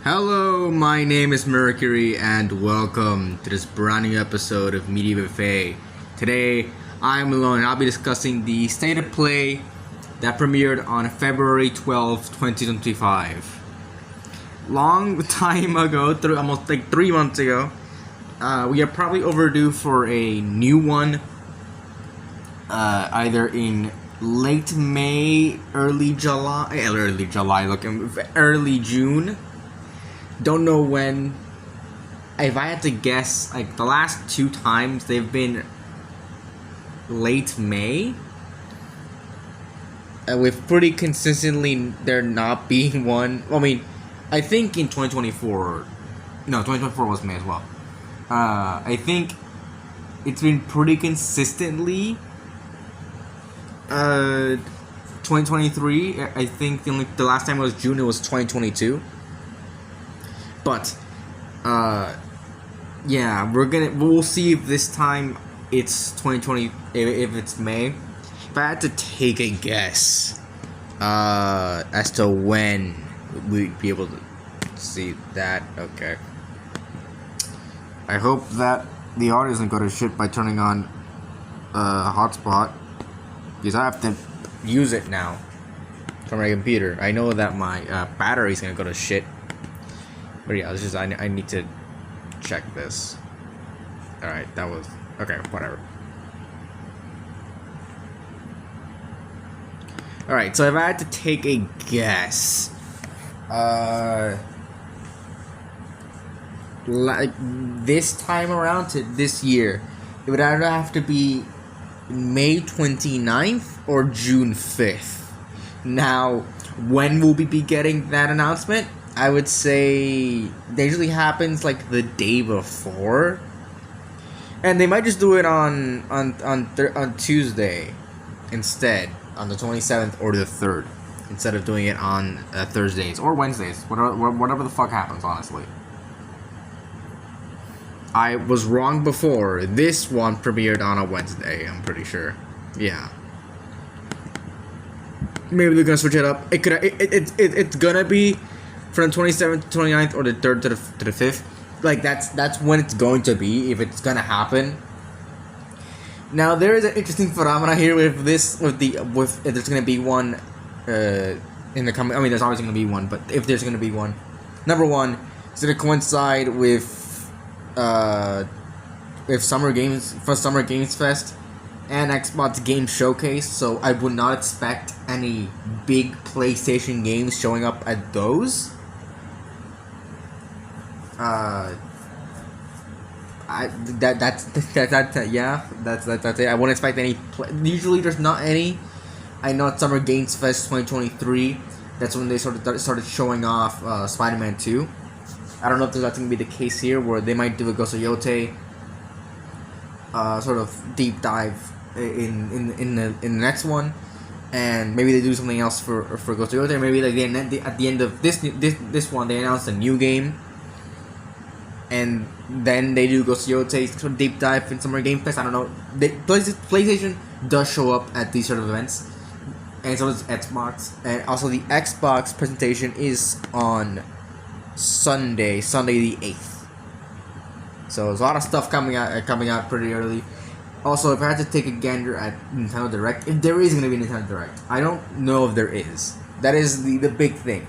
Hello, my name is Mercury, and welcome to this brand new episode of Media Buffet. Today, I'm alone, and I'll be discussing the state of play that premiered on February 12th, 2025. Long time ago, almost like 3 months ago, we are probably overdue for a new one, either in late May, early June. Don't know when. If I had to guess, like the last 2 times they've been late May, with pretty consistently there not being one. I mean, I think in 2024, no, 2024 was May as well. I think it's been pretty consistently 2023. I think the last time it was June, it was 2022. But, yeah, we'll see if this time it's 2020, if it's May. If I had to take a guess, as to when we'd be able to see that, okay. I hope that the audio doesn't go to shit by turning on, hotspot, because I have to use it now from my computer. I know that my, battery's gonna go to shit. But yeah, this is I need to check this. Alright, that was okay, whatever. Alright, so if I had to take a guess, like this time around to this year, it would either have to be May 29th or June 5th. Now, when will we be getting that announcement? I would say it usually happens like the day before, and they might just do it on Tuesday instead, on the 27th or the 3rd, instead of doing it on Thursdays or Wednesdays, whatever the fuck happens. Honestly, I was wrong before. This one premiered on a Wednesday. I'm pretty sure. Yeah. Maybe they're gonna switch it up. It's gonna be from the 27th to 29th or the 3rd to the 5th. Like, that's when it's going to be, if it's gonna happen. Now, there is an interesting phenomena here with this, if there's gonna be one, in the coming, I mean, there's always gonna be one, but if there's gonna be one. Number one, it's gonna coincide with Summer Games Fest and Xbox Game Showcase, so I would not expect any big PlayStation games showing up at those. That's it. I wouldn't expect any. Usually, there's not any. I know at Summer Games Fest 2023, that's when they started showing off Spider-Man 2. I don't know if that's going to be the case here, where they might do a Ghost of Yote sort of deep dive in the next one, and maybe they do something else for Ghost of Yote. Maybe like at the end of this one, they announced a new game. And then they do Ghost of Yote sort of deep dive in Summer Game Fest. I don't know. PlayStation does show up at these sort of events, and so does Xbox. And also, the Xbox presentation is on Sunday the 8th. So there's a lot of stuff coming out pretty early. Also, if I had to take a gander at Nintendo Direct, if there is going to be a Nintendo Direct, I don't know if there is. That is the big thing.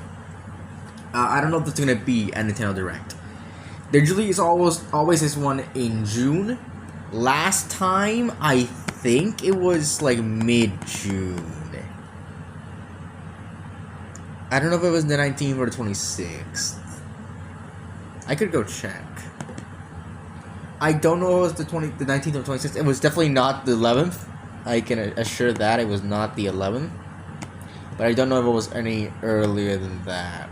I don't know if there's going to be a Nintendo Direct. There usually is always this one in June. Last time, I think it was like mid-June. I don't know if it was the 19th or the 26th. I could go check. I don't know if it was the 19th or 26th. It was definitely not the 11th. I can assure that it was not the 11th. But I don't know if it was any earlier than that.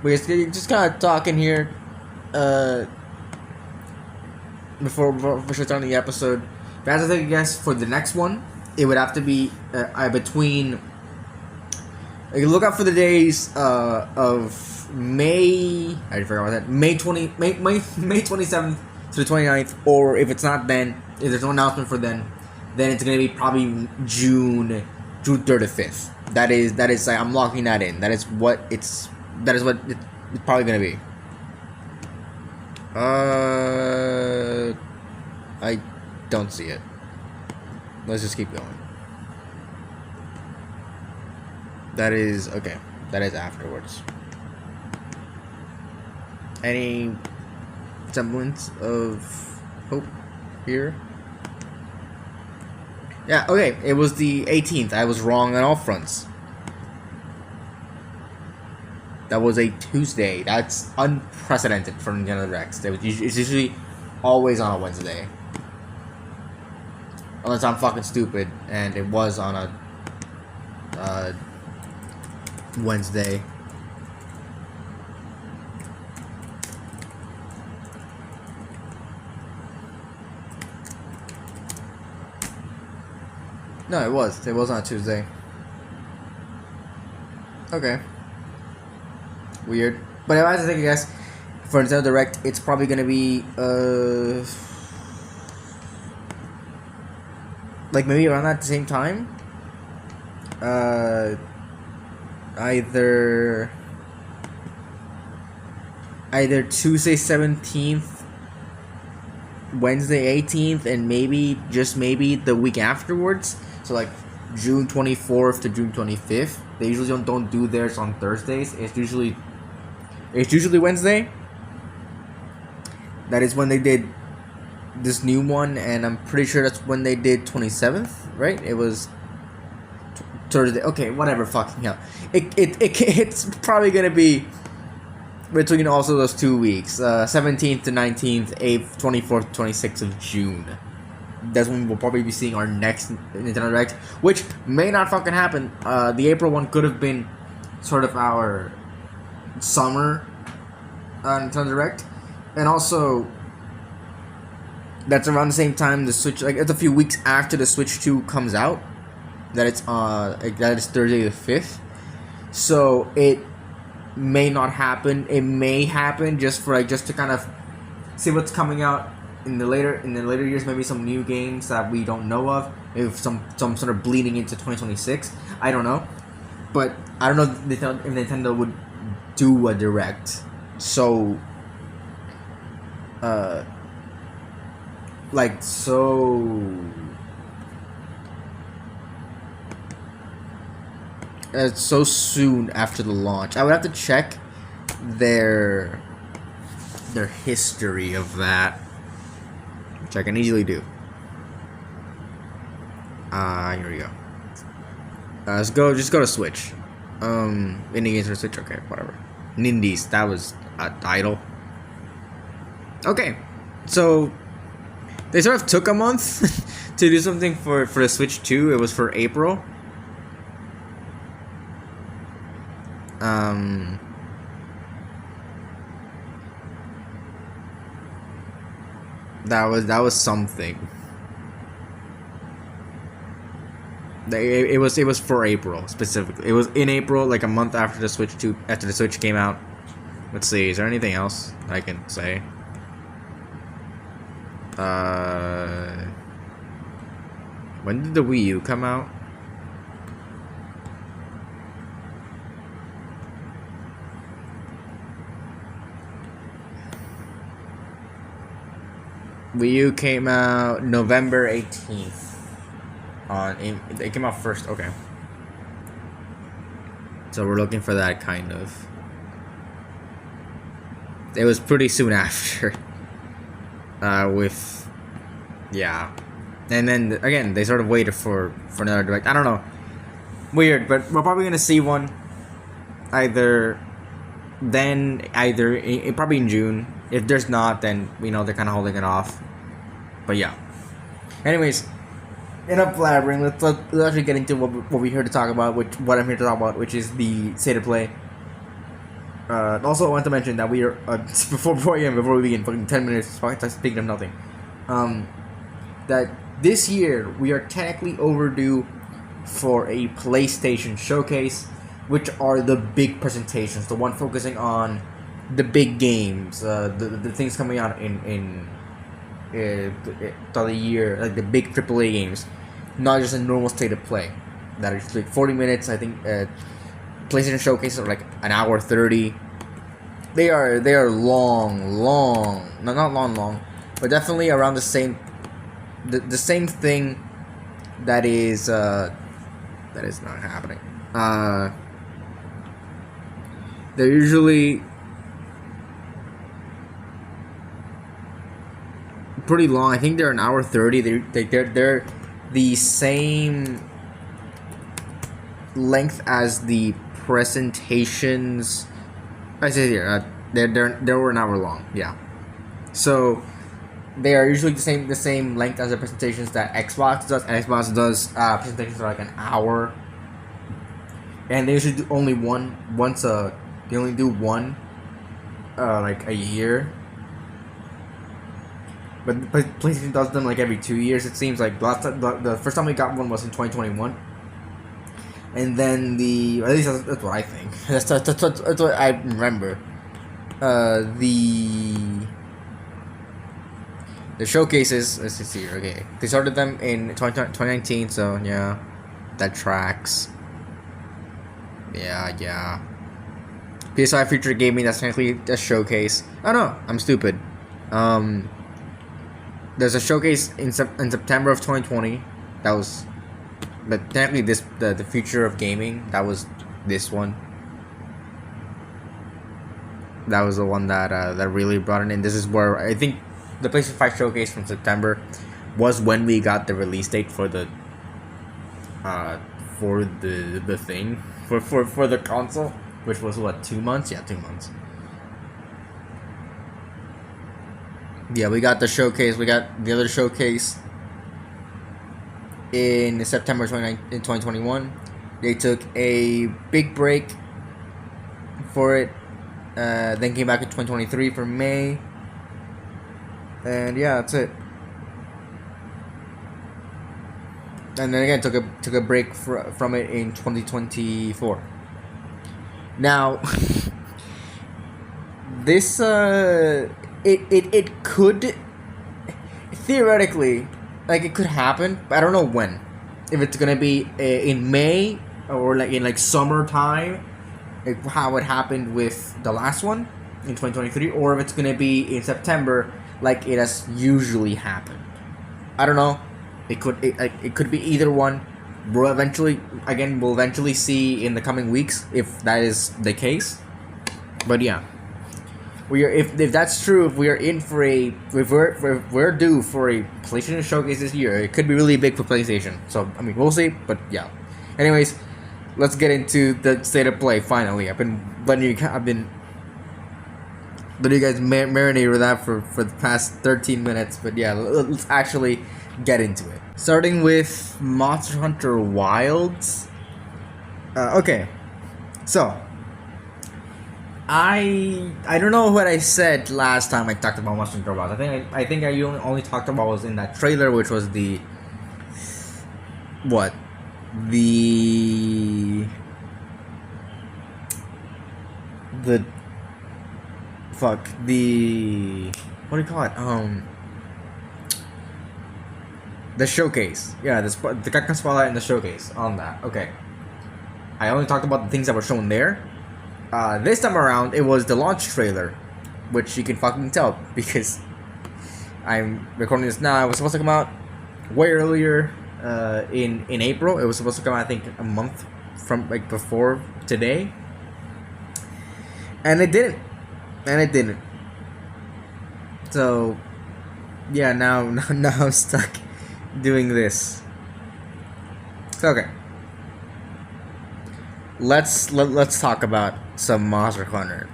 We're just kind of talking here, before starting the episode. If I had to take a guess for the next one, it would have to be between. You look out for the days of May. I already forgot about that. May 27th to the 29th, or if it's not then, if there's no announcement for then it's gonna be probably June June 35th. That is like, I'm locking that in. That is what it's probably gonna be. I don't see it. Let's just keep going. That is okay. That is afterwards. Any semblance of hope here? Yeah, okay. It was the 18th. I was wrong on all fronts. That was a Tuesday. That's unprecedented for Nintendo Directs. It's usually always on a Wednesday. Unless I'm fucking stupid and it was on a Wednesday. No, it was. It was on a Tuesday. Okay. Weird. But if I had to think, I guess, for Nintendo Direct, it's probably gonna be, like, maybe around that same time? Either Tuesday 17th, Wednesday 18th, and maybe, just maybe, the week afterwards. So, like, June 24th to June 25th. They usually don't do theirs on Thursdays. It's usually Wednesday. That is when they did this new one, and I'm pretty sure that's when they did 27th, right? It was Thursday. Okay, whatever, fucking hell. It's probably gonna be between also those 2 weeks, 17th to 19th, 8th, 24th, 26th of June. That's when we'll probably be seeing our next Nintendo Direct, which may not fucking happen. The April one could have been sort of our summer Nintendo Direct, and also that's around the same time the Switch, like it's a few weeks after the Switch 2 comes out. That it's that is Thursday the 5th, so it may not happen. It may happen just to kind of see what's coming out in the later years. Maybe some new games that we don't know of. Maybe some sort of bleeding into 2026. I don't know, but I don't know if Nintendo would do a direct. So, so soon after the launch. I would have to check their history of that, which I can easily do. Here we go. Just go to Switch. Indie games for Switch. Okay, whatever. Nindies. That was a title. Okay, so they sort of took a month to do something for the Switch 2. It was for April. That was something. It was for April specifically. It was in April, like a month after the Switch came out. Let's see. Is there anything else I can say? When did the Wii U come out? Wii U came out November 18th. It came out first. Okay. So we're looking for that kind of. It was pretty soon after. Yeah. And then again, they sort of waited for another direct. I don't know. Weird, but we're probably gonna see one. Probably in June. If there's not, then they're kind of holding it off. But yeah. Anyways, enough blabbering. Let's actually get into what we're here to talk about. What I'm here to talk about, which is the state of play. Also, I want to mention that we are before we begin, fucking 10 minutes speaking of nothing. That this year we are technically overdue for a PlayStation showcase, which are the big presentations, the one focusing on the big games, the things coming out in the year, like the big AAA games, not just a normal state of play. that are like 40 minutes. I think PlayStation showcases are like an hour 30. They are long, no, not long, but definitely around the same thing that is not happening. They're usually pretty long. I think they're an hour 30. They're the same length as the presentations. I say here, they were an hour long. Yeah, so they are usually the same length as the presentations that Xbox does. And Xbox does presentations that are like an hour, and they usually do only one once a. They only do one, like a year. But PlayStation does them like every 2 years. It seems like the first time we got one was in 2021, and then at least that's what I think. That's what I remember. The showcases. Let's see here. Okay, they started them in 2019. So yeah, that tracks. Yeah. PS5 Future Gaming, that's technically a showcase. Oh no, I'm stupid. There's a showcase in September of 2020. That was, but technically the future of gaming. That was this one. That was the one that really brought it in. This is where I think the PlayStation 5 showcase from September was when we got the release date for the thing for the console. Which was what, 2 months? Yeah, 2 months. Yeah, we got the showcase. We got the other showcase in September 2021. They took a big break for it. Then came back in 2023 for May. And yeah, that's it. And then again, took a break from it in 2024. Now, this it could theoretically, like, it could happen, but I don't know when. If it's gonna be in May or like in like summertime, like how it happened with the last one in 2023, or if it's gonna be in September, like it has usually happened. I don't know. It could be either one. We'll eventually see in the coming weeks if that is the case. But yeah, if that's true, if we're due for a PlayStation showcase this year, it could be really big for PlayStation. So I mean, we'll see. But yeah. Anyways, let's get into the state of play. Finally, I've been letting you guys marinate with that for the past 13 minutes. But yeah, let's actually get into it. Starting with Monster Hunter Wilds. Okay, so I don't know what I said last time I talked about Monster Hunter Wilds. I think I only talked about was in that trailer, which was the what do you call it? The showcase. Yeah, the Capcom Spotlight and the showcase on that. Okay. I only talked about the things that were shown there. This time around, it was the launch trailer, which you can fucking tell because I'm recording this now. It was supposed to come out way earlier in April. It was supposed to come out, I think, a month from like before today. And it didn't. So, yeah, now I'm stuck doing this. Okay. Let's talk about some Monster Hunter.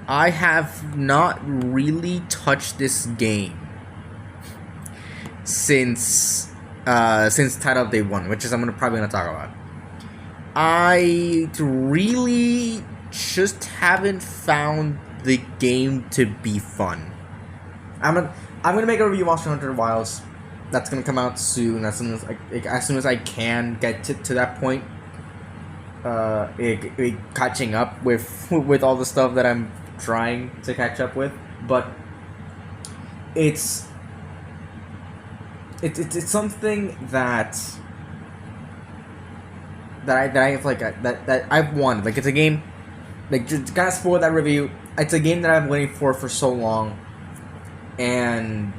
I have not really touched this game since title day 1, which is I'm probably gonna talk about. I really just haven't found the game to be fun. I'm gonna make a review of Monster Hunter Wilds. That's gonna come out soon. As soon as I can get to that point. Catching up with all the stuff that I'm trying to catch up with, but it's something that that I have like that I've wanted. Like it's a game. Like just kind of spoil that review. It's a game that I've been waiting for so long, and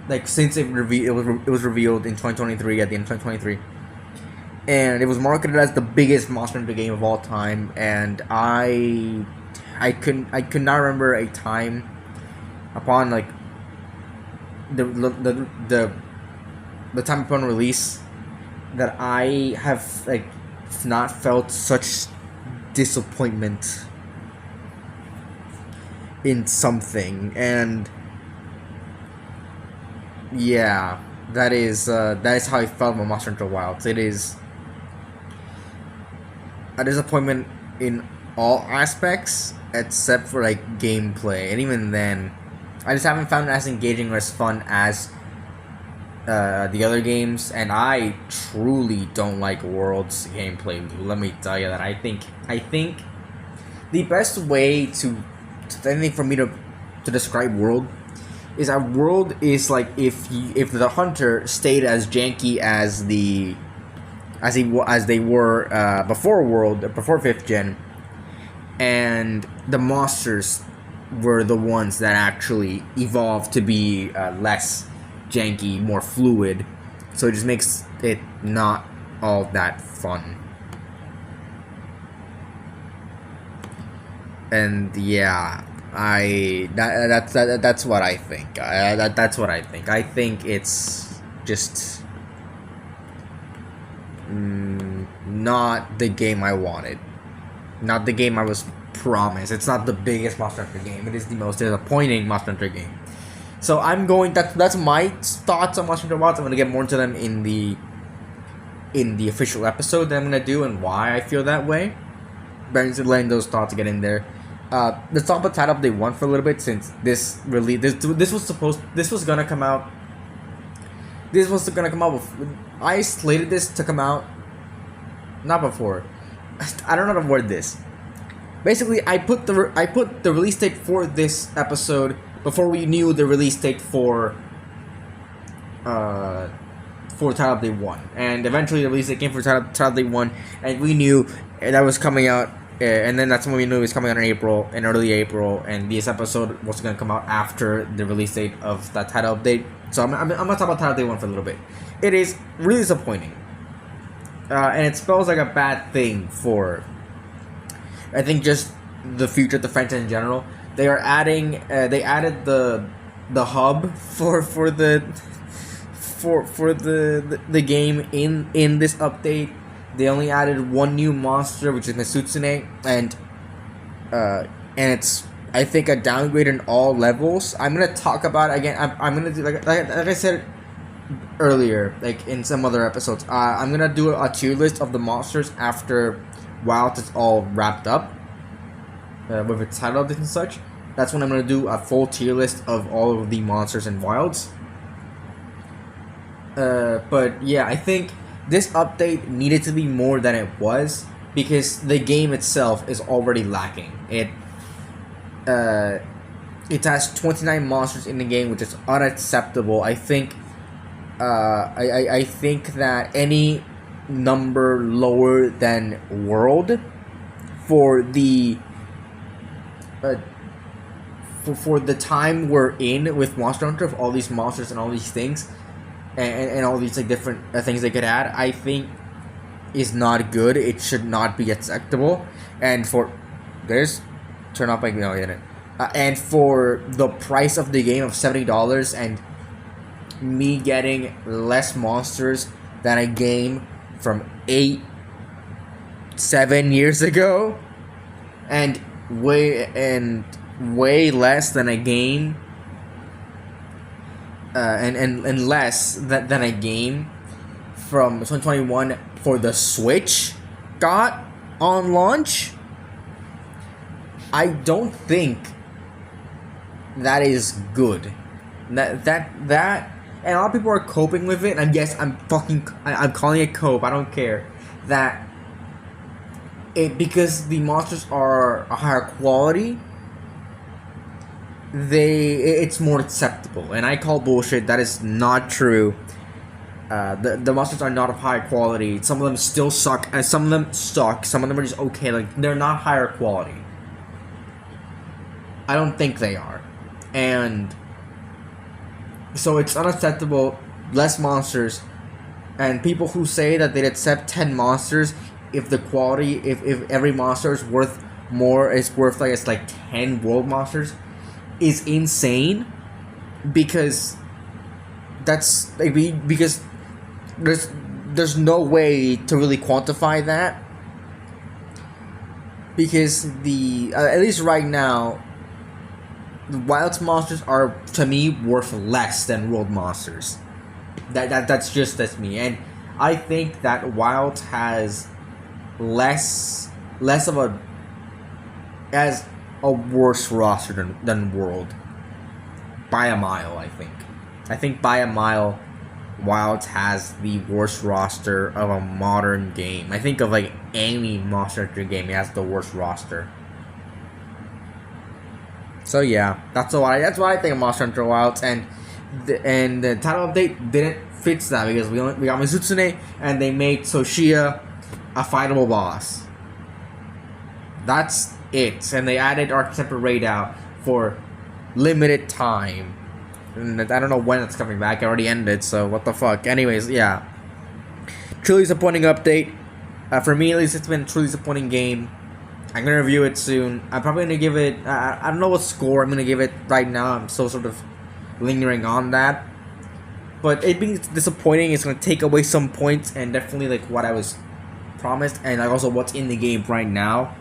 like since it was revealed in 2023 at the end of 2023, and it was marketed as the biggest Monster Hunter game of all time, and I could not remember a time upon like the time upon release that I have like not felt such disappointment in something. And yeah, that is how I felt about Monster Hunter Wilds. It is a disappointment in all aspects except for like gameplay, and even then I just haven't found it as engaging or as fun as the other games. And I truly don't like World's gameplay. Let me tell you that I think the best way to anything for me to describe World is that World is like if the hunter stayed as janky as they were before World, before 5th gen, and the monsters were the ones that actually evolved to be less janky, more fluid, so it just makes it not all that fun. And yeah, that's what I think. That's what I think. I think it's just not the game I wanted, not the game I was promised. It's not the biggest Monster Hunter game. It is the most disappointing Monster Hunter game. So I'm going. That's my thoughts on Monster Hunter Wilds. I'm gonna get more into them in the official episode that I'm gonna do and why I feel that way. But I'm letting those thoughts get in there. Let's talk about Title Update 1 for a little bit, since this was gonna come out. This was gonna come out before. I slated this to come out. Not before. I don't know how to word this. Basically, I put the release date for this episode before we knew the release date for Title Update 1. And eventually the release date came for Title Update 1, and we knew that was coming out, and then that's when we knew it was coming out in early April, and this episode was going to come out after the release date of that title update. So I'm going to talk about Title Update 1 for a little bit. It is really disappointing. And it spells like a bad thing for, I think, just the future of the franchise in general. They are adding. They added the hub for the game in this update. They only added one new monster, which is Mitsutsune, and it's, I think, a downgrade in all levels. I'm gonna talk about it again. I'm gonna do like I said earlier, like in some other episodes. I'm gonna do a tier list of the monsters after Wilds is all wrapped up. With its title updates and such. That's when I'm going to do a full tier list of all of the monsters in Wilds. But yeah, I think this update needed to be more than it was, because the game itself is already lacking. It has 29 monsters in the game, which is unacceptable. I think I think that any number lower than World for the for the time we're in with Monster Hunter, of all these monsters and all these things, and all these like different things they could add, I think is not good. It should not be acceptable. And for turn off my and for the price of the game of $70 and me getting less monsters than a game from 7 years ago, and way less than a game and less than a game from 2021 for the Switch got on launch, I don't think that is good. That and a lot of people are coping with it, and yes, I'm calling it cope. I don't care that because the monsters are a higher quality, it's more acceptable, and I call bullshit. That is not true. the monsters are not of high quality. Some of them still suck, and some of them suck. Some of them are just okay. Like, they're not higher quality. I don't think they are, and so it's unacceptable. Less monsters, and people who say that they'd accept 10 monsters if the quality, if every monster is worth more, it's worth like it's like 10 world monsters, is insane, because that's like because there's no way to really quantify that, because the at least right now, the Wilds monsters are, to me, worth less than world monsters. That's me, and I think that Wilds has less of a worse roster than World by a mile. I think by a mile, Wilds has the worst roster of a modern game. I think of like any Monster Hunter game, it has the worst roster. So yeah, that's why I think of Monster Hunter Wilds, and the title update didn't fix that, because we got Mizutsune, and they made Soshia a fightable boss. That's it, and they added Archetypal Raid out for limited time. And I don't know when it's coming back. It already ended, so what the fuck. Anyways, yeah. Truly disappointing update. For me, at least, it's been a truly disappointing game. I'm gonna review it soon. I'm probably gonna give it. I don't know what score I'm gonna give it right now. I'm still sort of lingering on that. But it being disappointing is gonna take away some points, and definitely like what I was promised, and like also what's in the game right now,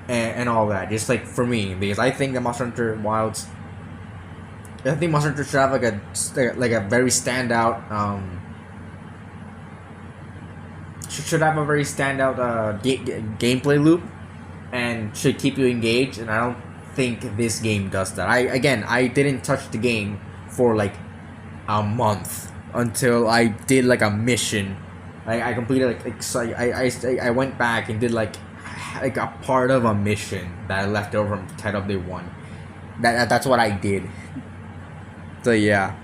and all that. Just like for me, because I think that Monster Hunter Wilds. I think Monster Hunter should have like a very standout should have a very standout gameplay loop, and should keep you engaged. And I don't think this game does that. I didn't touch the game for like a month until I did like a mission. I completed I went back and did like a part of a mission that I left over from Title Day 1. That's what I did. So yeah,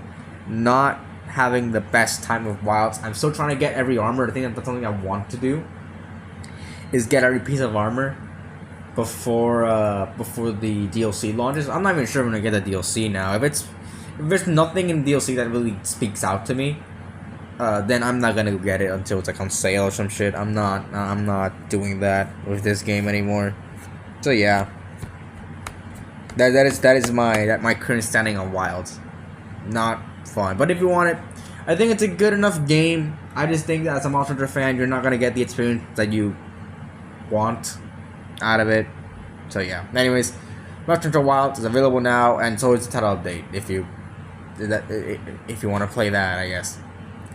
not having the best time with Wilds. I'm still trying to get every armor. I think that's something I want to do, is get every piece of armor before the DLC launches. I'm not even sure I'm gonna get a DLC now. If there's nothing in DLC that really speaks out to me, then I'm not gonna get it until it's like on sale or some shit. I'm not doing that with this game anymore. So yeah, that is my current standing on Wilds. Not fun, but if you want it, I think it's a good enough game. I just think that as a Monster Hunter fan, you're not gonna get the experience that you want out of it. So yeah. Anyways, Monster Hunter Wilds is available now, and so is the title update if you want to play that, I guess.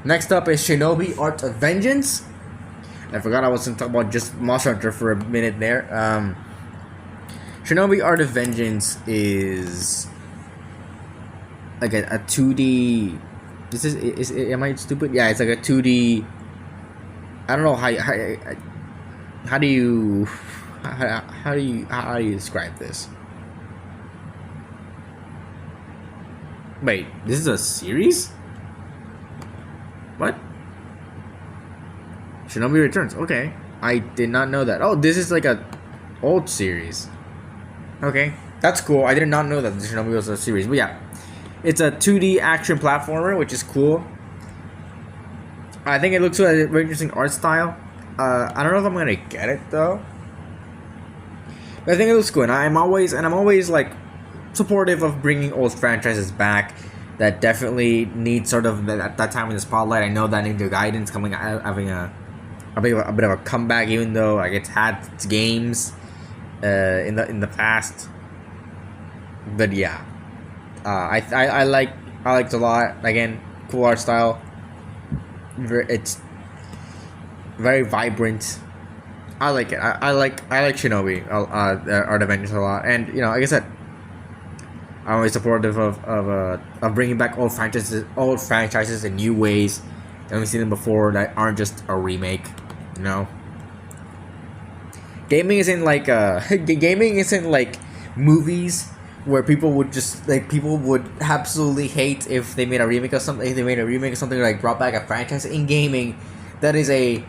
Next up is Shinobi Art of Vengeance. I forgot I was going to talk about just Monster Hunter for a minute there. Shinobi Art of Vengeance is like a 2D. Am I stupid? Yeah, it's like a 2D. I don't know how do you describe this? Wait, this is a series? What? Shinobi Returns. Okay, I did not know that. Oh, this is like a old series. Okay, that's cool. I did not know that Shinobi was a series. But yeah, it's a 2D action platformer, which is cool. I think it looks like a very interesting art style. I don't know if I'm gonna get it though. But I think it looks good. I'm always like supportive of bringing old franchises back that definitely need sort of that time in the spotlight. I know that Ninja Gaiden's coming out, having a bit of a comeback, even though like it's had its games in the past. But yeah, I liked a lot. Again, cool art style. It's very vibrant. I like it. I like Shinobi Art of Vengeance a lot, and you know, like I said, I'm always supportive of bringing back old franchises in new ways that we've seen them before that aren't just a remake. You know, gaming isn't like movies where people would just like people would absolutely hate if they made a remake of something. If they made a remake of something like brought back a franchise in gaming, that is it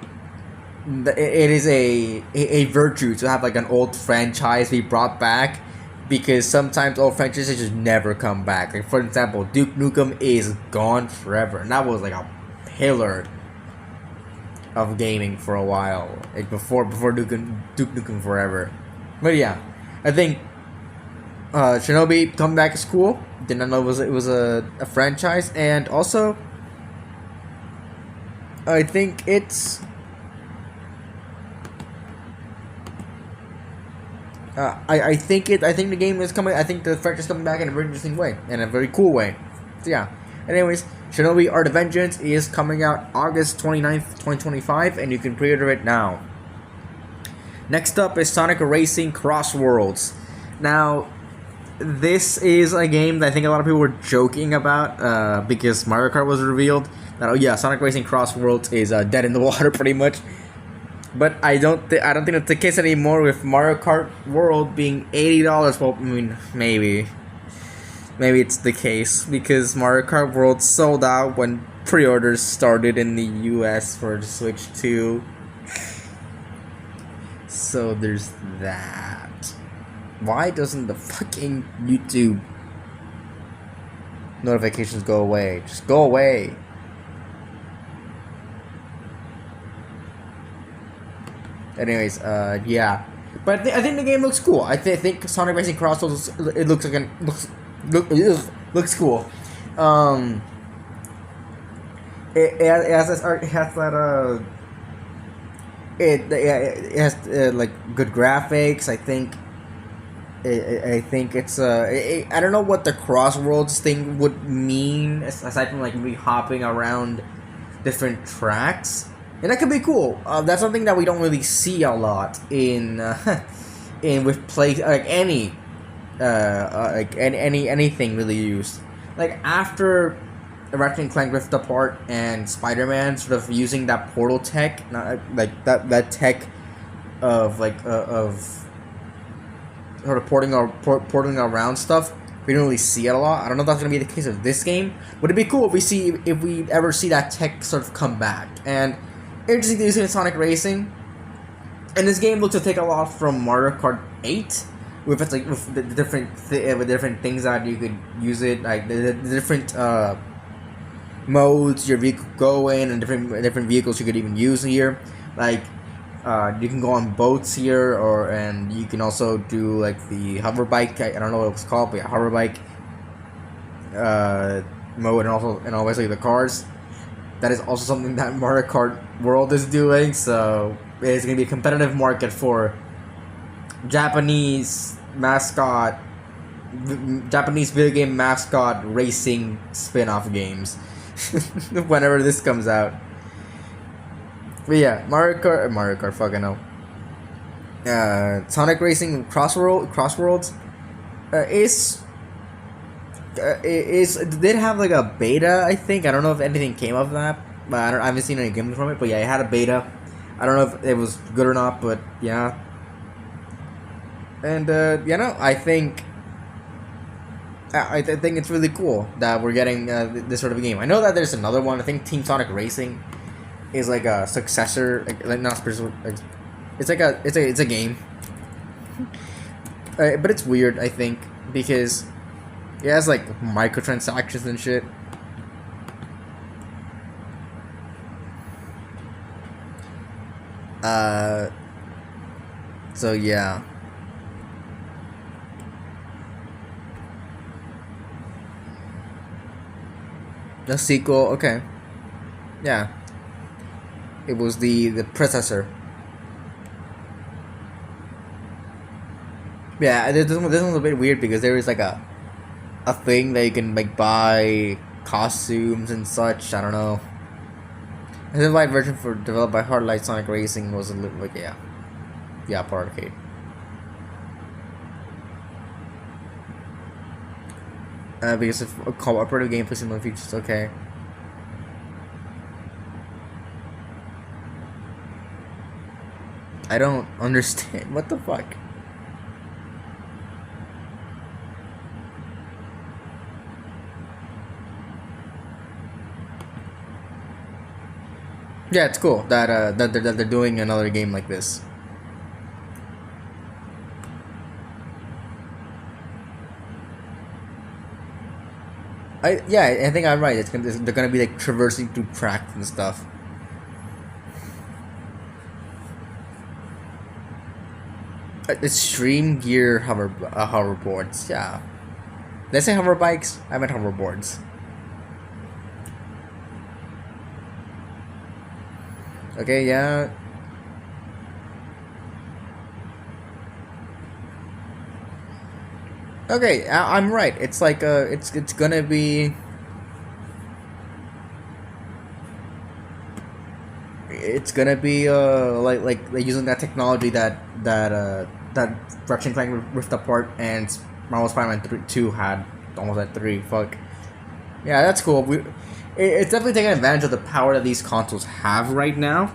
is a virtue to have like an old franchise be brought back, because sometimes old franchises just never come back. Like for example, Duke Nukem is gone forever, and that was like a pillar of gaming for a while, like before Duke Nukem Forever. But yeah, I think Shinobi coming back is cool. Did not know it was a franchise, and also I think it's I think the game is coming. I think the franchise is coming back in a very interesting way, in a very cool way. So yeah. Anyways, Shinobi Art of Vengeance is coming out August 29th, 2025, and you can pre-order it now. Next up is Sonic Racing Cross Worlds. Now, this is a game that I think a lot of people were joking about because Mario Kart was revealed. That, oh yeah, Sonic Racing Cross Worlds is dead in the water pretty much. But I don't think that's the case anymore with Mario Kart World being $80. Well, I mean, maybe it's the case because Mario Kart World sold out when pre-orders started in the US for the Switch 2. So there's that. Why doesn't the fucking YouTube notifications go away? Just go away. Anyways, yeah. But I think the game looks cool. I think Sonic Racing Cross Worlds, it looks like looks cool. It has this art. It has that it has like good graphics. I think it's I don't know what the Crossroads thing would mean aside from like me hopping around different tracks, and that could be cool. That's something that we don't really see a lot in with play like any anything really used. Like after Ratchet and Clank Rift Apart and Spider-Man sort of using that portal tech, not like that tech of of sort of porting around stuff. We don't really see it a lot. I don't know if that's gonna be the case of this game. Would it be cool if we ever see that tech sort of come back? And interesting to use in Sonic Racing. And this game looks to take a lot from Mario Kart 8, with its like with the different things that you could use it, like the different modes your vehicle go in, and different vehicles you could even use here. Like you can go on boats here, and you can also do like the hover bike. I don't know what it's called, but yeah, hover bike mode, and obviously the cars. That is also something that Mario Kart World is doing. So it's gonna be a competitive market for Japanese video game mascot racing spin-off games. Whenever this comes out. But yeah, Mario Kart, fucking hell. Sonic Racing Crossworlds did have like a beta, I think. I don't know if anything came of that, but I haven't seen any gameplay from it. But yeah, it had a beta. I don't know if it was good or not, but yeah. And I think it's really cool that we're getting this sort of a game. I know that there's another one. I think Team Sonic Racing is like a successor, like not special. Like, it's a game, but it's weird. I think because it has like microtransactions and shit. So yeah. The sequel, okay. Yeah. It was the predecessor. Yeah, this one's a bit weird because there is like a thing that you can like buy costumes and such. I don't know. The simplified version developed by Hardlight Sonic Racing was a little like part arcade. Because if a cooperative gameplay similar features, okay. I don't understand. What the fuck? Yeah, it's cool that that they're doing another game like this. I think I'm right. They're gonna be like traversing through tracks and stuff. Extreme gear hoverboards. Yeah. Did I say hover bikes? I meant hoverboards. Okay, yeah. Okay, I'm right. It's like it's gonna be. It's gonna be like using that technology that Ratchet and Clank Rift Apart and Marvel Spider-Man 2 had almost at 3. Fuck. Yeah, that's cool. It's definitely taking advantage of the power that these consoles have right now,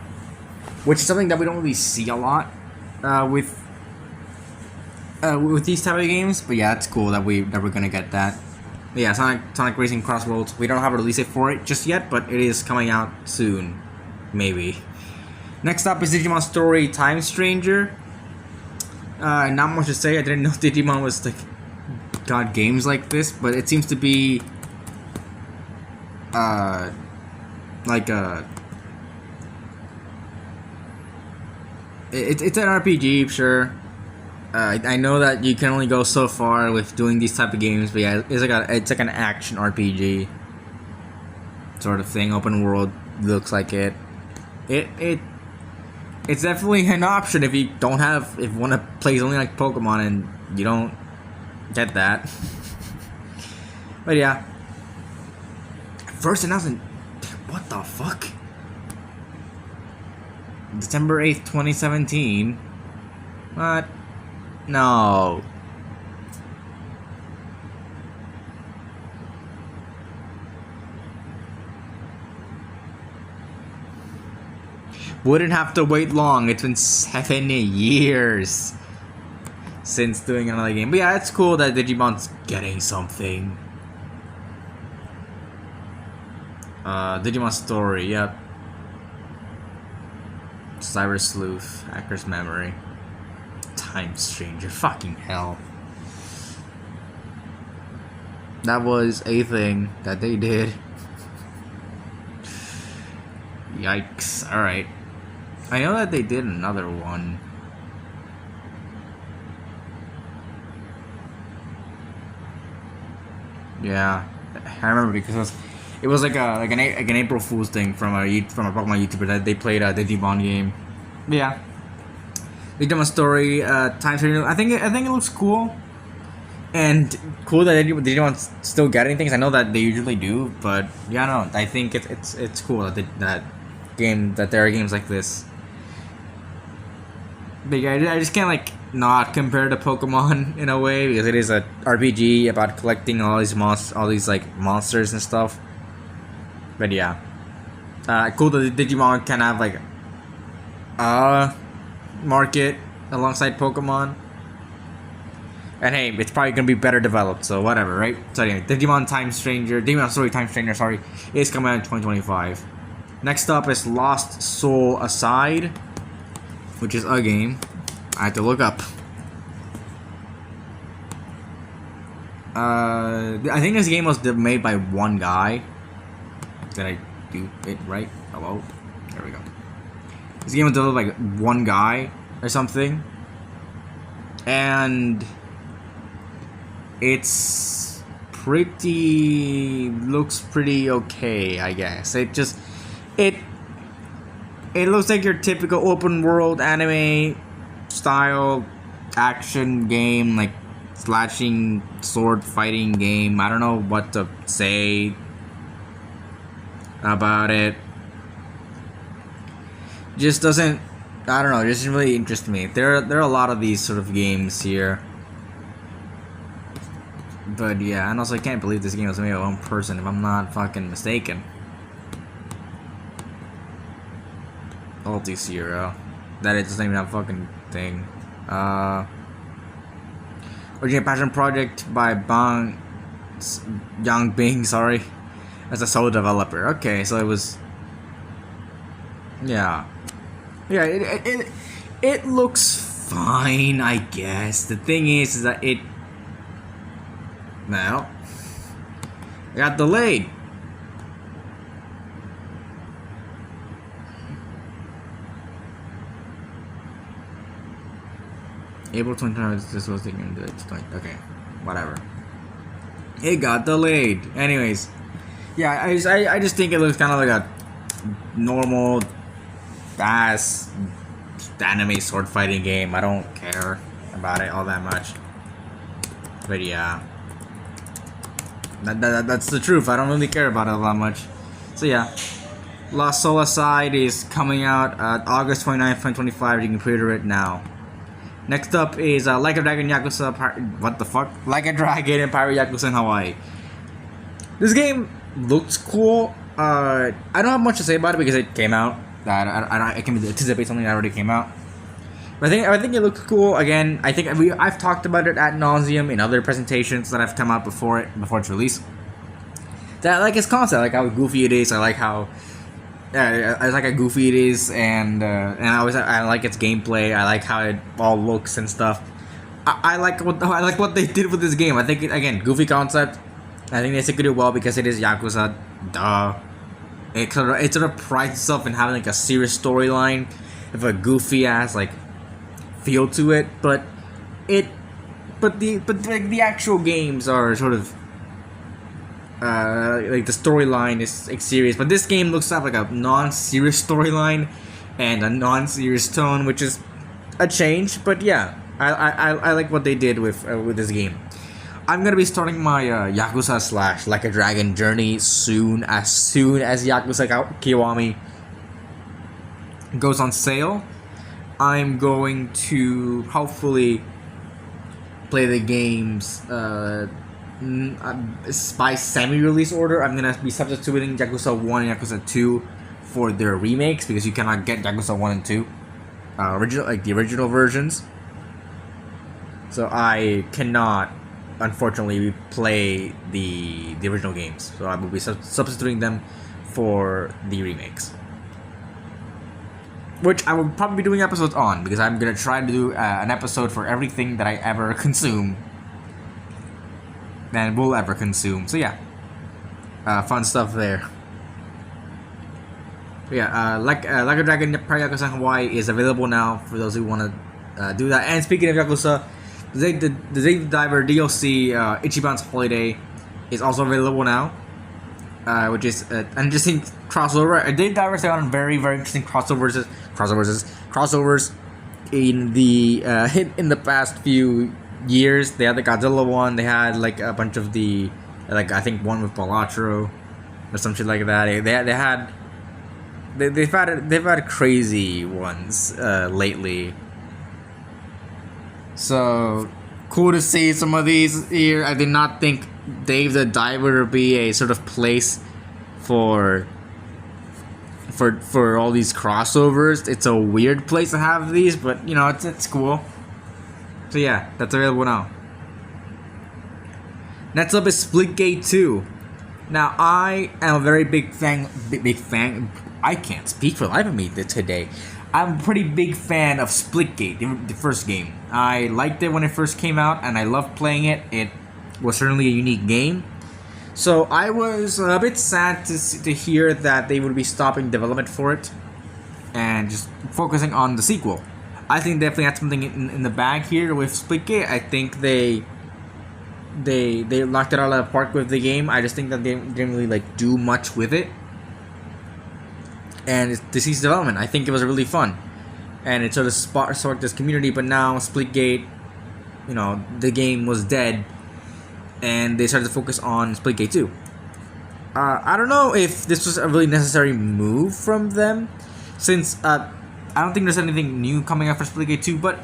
which is something that we don't really see a lot with these type of games. But yeah, it's cool that we're gonna get that. But yeah, Sonic Racing Crossroads. We don't have a release date for it just yet, but it is coming out soon, maybe. Next up is Digimon Story Time Stranger. Not much to say. I didn't know Digimon was like got games like this, but it seems to be like a it's an RPG, sure. I know that you can only go so far with doing these type of games, but yeah, it's like an action RPG sort of thing. Open world looks like it. It's definitely an option if you want to play only like Pokemon and you don't get that. But yeah, first announcement. What the fuck? December 8th, 2017. What? No. Wouldn't have to wait long. It's been 7 years since doing another game. But yeah, it's cool that Digimon's getting something. Digimon Story, yep. Cyber Sleuth, Hacker's Memory, Time Stranger, fucking hell. That was a thing that they did. Yikes, alright. I know that they did another one. Yeah, I remember because it was like an April Fool's thing from a Pokemon YouTuber that they played a Digimon game. But yeah, Digimon Story, Time Stranger. I think it looks cool, and cool that Digimon's still getting things. I know that they usually do, but yeah, no, I think it's cool that there are games like this. But yeah, I just can't like not compare to Pokemon in a way because it is a RPG about collecting all these monsters and stuff. But yeah, cool that Digimon can have like a market alongside Pokemon. And hey, it's probably gonna be better developed, so whatever, right? So anyway, Digimon Story Time Stranger, sorry, is coming out in 2025. Next up is Lost Soul Aside, which is a game I had to look up. I think this game was made by one guy. Did I do it right? Hello? There we go. This game was developed by one guy or something. And it's looks pretty okay, I guess. It looks like your typical open world anime style action game, like slashing sword fighting game. I don't know what to say about it. Just doesn't, I don't know, it doesn't really interest me. There are a lot of these sort of games here. But yeah, and also I can't believe this game was made by one person if I'm not fucking mistaken. Ulti Zero. That it doesn't even have a fucking thing. Original Passion Project by Yang Bing, sorry. As a sole developer. Okay, so it was Yeah. Yeah, it looks fine, I guess. The thing is that it got delayed. April 29th, this was taken into okay, whatever. It got delayed. Anyways, yeah, I just think it looks kind of like a normal ass anime sword fighting game. I don't care about it all that much. But yeah, that's the truth. I don't really care about it all that much. So yeah, Lost Soul Aside is coming out August 29th, 2025. You can pre-order it now. Next up is Like a Dragon Yakuza. What the fuck? Like a Dragon and Pirate Yakuza in Hawaii. This game looks cool. I don't have much to say about it because it came out. I can anticipate something that already came out. But I think it looks cool. Again, I think I've talked about it ad nauseum in other presentations that have come out before its release. That I like its concept. I like how goofy it is. I like how I like how goofy it is, and I like its gameplay. I like how it all looks and stuff. I like what they did with this game. I think again, goofy concept. I think they executed it well because it is Yakuza. Duh. It sort of prides itself in having like a serious storyline with a goofy ass like feel to it, but the actual games are sort of like the storyline is like serious, but this game looks to have like a non-serious storyline and a non-serious tone, which is a change. But yeah, I like what they did with this game. I'm gonna be starting my Yakuza / Like a Dragon journey as soon as Yakuza Kiwami goes on sale. I'm going to hopefully play the games by semi-release order. I'm gonna be substituting Yakuza 1 and Yakuza 2 for their remakes because you cannot get Yakuza 1 and 2 the original versions. So I cannot, unfortunately, play the original games. So I will be substituting them for the remakes, which I will probably be doing episodes on because I'm gonna try to do an episode for everything that I ever consume and will ever consume. So yeah, fun stuff there. But yeah, Like a Dragon Pirate Yakuza Hawaii is available now for those who want to do that. And speaking of Yakuza, the Dave Diver DLC Ichiban's Holiday is also available now, which is an interesting crossover. Dave Divers have on very interesting crossovers in the past few years. They had the Godzilla one. They had like a bunch of the I think one with Balatro or some shit like that. They've had crazy ones lately. So cool to see some of these here. I did not think Dave the Diver would be a sort of place for all these crossovers. It's a weird place to have these, but you know it's cool. So yeah, that's available now. Next up is Splitgate 2. Now I am a very big fan. I can't speak for the life of me today. I'm a pretty big fan of Splitgate, the first game. I liked it when it first came out, and I loved playing it. It was certainly a unique game. So I was a bit sad to hear that they would be stopping development for it and just focusing on the sequel. I think they definitely had something in the bag here with Splitgate. I think they knocked it out of the park with the game. I just think that they didn't really do much with it. And it's deceased development. I think it was really fun, and it sort of sparked this community. But now Splitgate, the game was dead, and they started to focus on Splitgate 2. I don't know if this was a really necessary move from them, since I don't think there's anything new coming out for Splitgate 2. But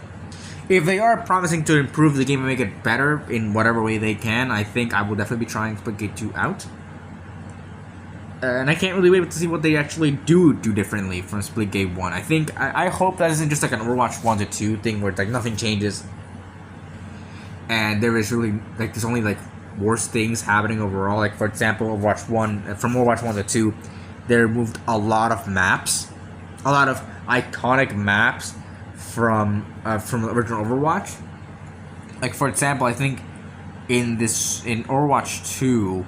if they are promising to improve the game and make it better in whatever way they can, I think I will definitely be trying Splitgate 2 out. And I can't really wait to see what they actually do differently from Splitgate 1. I hope that isn't just like an Overwatch 1 to 2 thing where nothing changes. And there is really there's only worse things happening overall. For example, Overwatch 1 from Overwatch 1 to 2, they removed a lot of maps. a lot of iconic maps from the original Overwatch. Like for example, I think in Overwatch 2,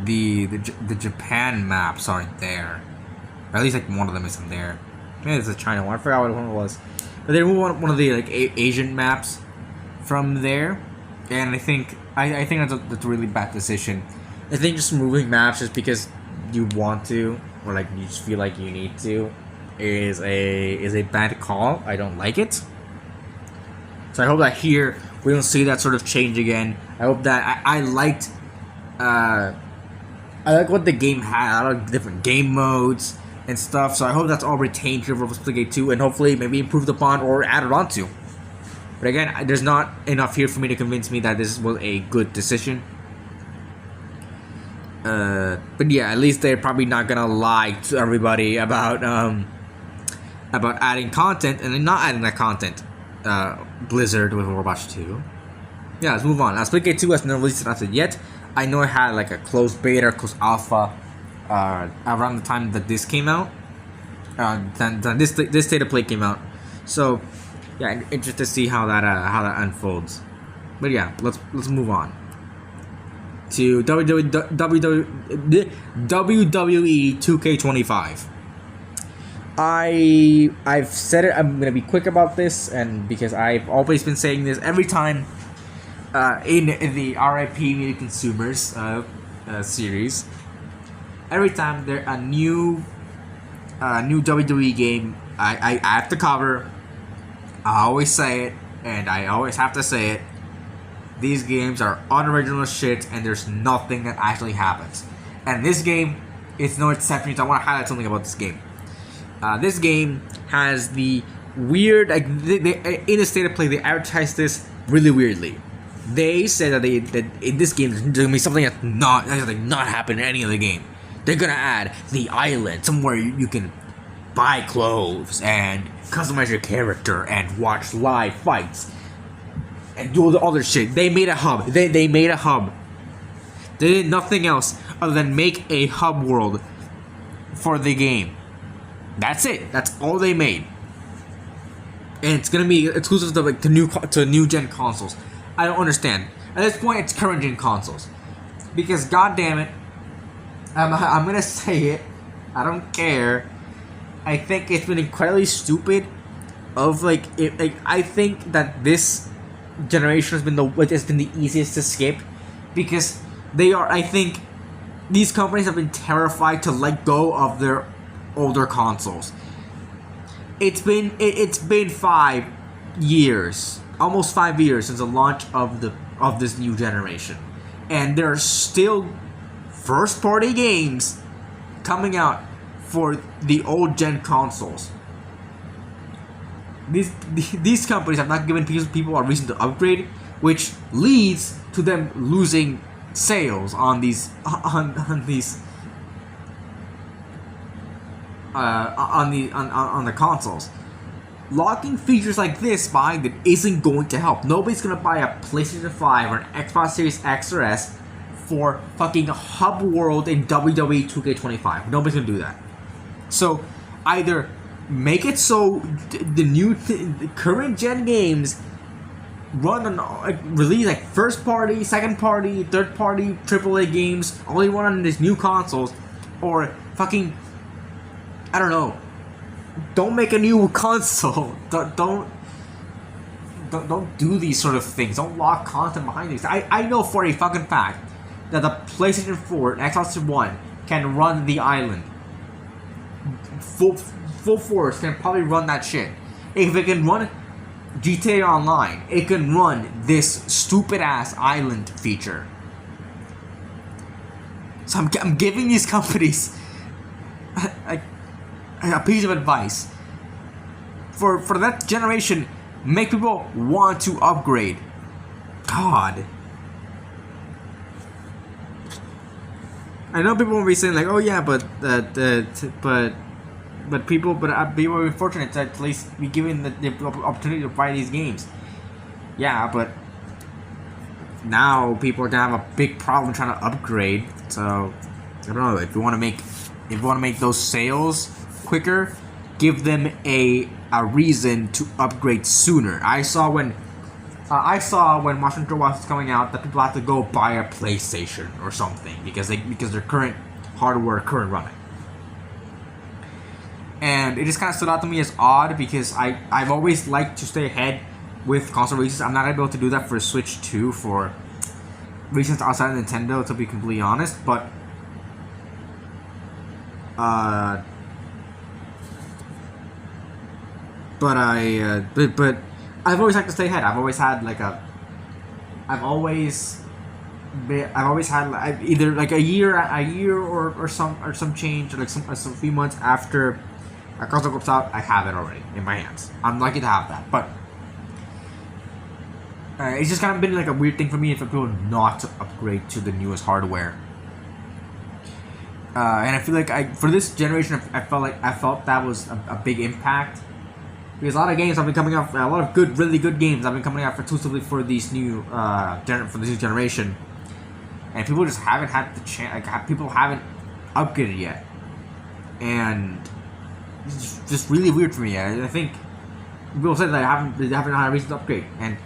the Japan maps aren't there. Or at least like one of them isn't there. Maybe it's a China one. I forgot what one it was. But they removed one of the like Asian maps from there, and I think that's a really bad decision. I think just removing maps just because you want to, or like you just feel like you need to, is a bad call. I don't like it. So I hope that here we don't see that sort of change again. I hope that I liked what the game had. A lot of different game modes and stuff. So I hope that's all retained here for Splitgate 2, and hopefully maybe improved upon or added on to. But again, there's not enough here for me to convince me that this was a good decision. But yeah, at least they're probably not gonna lie to everybody about adding content and then not adding that content. Blizzard with Overwatch 2. Yeah, let's move on. Splitgate 2 has not released it after yet. I know it had like a closed beta, closed alpha around the time that this came out. Then this state of play came out. So yeah, interested to see how that unfolds. But yeah, let's move on to WWE 2K25. I've said it. I'm gonna be quick about this, and because I've always been saying this every time in the RIP Media Consumers series. Every time there's a new WWE game, I have to cover. I always say it, and I always have to say it. These games are unoriginal shit, and there's nothing that actually happens. And this game is no exception. So I want to highlight something about this game. This game has the weird, like in the state of play, they advertise this really weirdly. They said that in this game there's gonna be something that's not happen in any other game. They're gonna add the island, somewhere you can buy clothes and customize your character and watch live fights and do all the other shit. They made a hub. They made a hub. They did nothing else other than make a hub world for the game. That's it. That's all they made. And it's gonna be exclusive to like to new gen consoles. I don't understand. At this point, it's current gen consoles, because goddamn it, I'm gonna say it. I don't care. I think it's been incredibly stupid. I think that this generation has been the easiest to skip, because they are. I think these companies have been terrified to let go of their older consoles. It's been 5 years, almost 5 years since the launch of this new generation, and there are still first party games coming out for the old gen consoles. These companies have not given people a reason to upgrade, which leads to them losing sales on the consoles. Locking features like this behind it isn't going to help. Nobody's gonna buy a PlayStation 5 or an Xbox Series X or S for fucking hub world in WWE 2K25. Nobody's gonna do that. So either make it so the current gen games run on release like first party, second party, third party AAA games only run on these new consoles, or fucking I don't know. Don't make a new console. Don't do these sort of things. Don't lock content behind these. I know for a fucking fact that the PlayStation 4 and Xbox One can run the island. Full force can probably run that shit. If it can run GTA Online, it can run this stupid ass island feature. So I'm giving these companies a piece of advice. For that generation, make people want to upgrade. God. I know people will be saying like, oh yeah, but people will be fortunate to at least be given the opportunity to buy these games. Yeah, but now people are gonna have a big problem trying to upgrade. So I don't know, if you want to make if you want to make those sales quicker, give them a reason to upgrade sooner. I saw when Monster Hunter Wilds was coming out that people had to go buy a PlayStation or something because their current hardware couldn't run it. And it just kind of stood out to me as odd because I've always liked to stay ahead with console releases. I'm not able to do that for Switch 2 for reasons outside of Nintendo, to be completely honest, but I've always liked to stay ahead. I've always had either like a year or some change, or like some few months after a console comes out, I have it already in my hands. I'm lucky to have that, but it's just kind of been like a weird thing for me for people not to upgrade to the newest hardware. And I feel like for this generation, I felt that was a big impact. Because a lot of games have been coming out, a lot of really good games have been coming out exclusively for these new for this new generation, and people just haven't had the chance. Like, people haven't upgraded yet, and it's just really weird for me. I think people say that they haven't had a reason to upgrade, and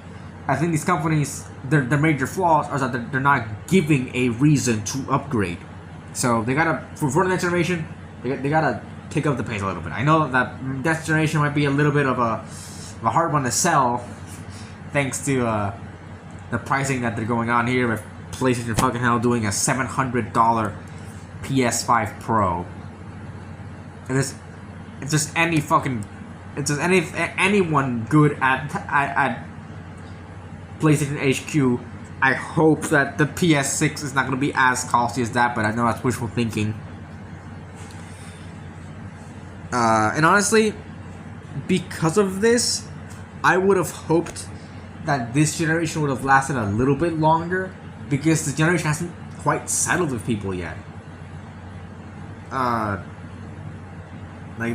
I think these companies, their major flaws are that they're not giving a reason to upgrade. So they gotta for the next generation, they gotta pick up the pace a little bit. I know that next generation might be a little bit of a hard one to sell, thanks to the pricing that they're going on here with PlayStation fucking hell doing a $700 PS5 Pro. And it's just anyone good at PlayStation HQ. I hope that the PS6 is not going to be as costly as that, but I know that's wishful thinking. And honestly, because of this, I would have hoped that this generation would have lasted a little bit longer, because the generation hasn't quite settled with people yet. Like,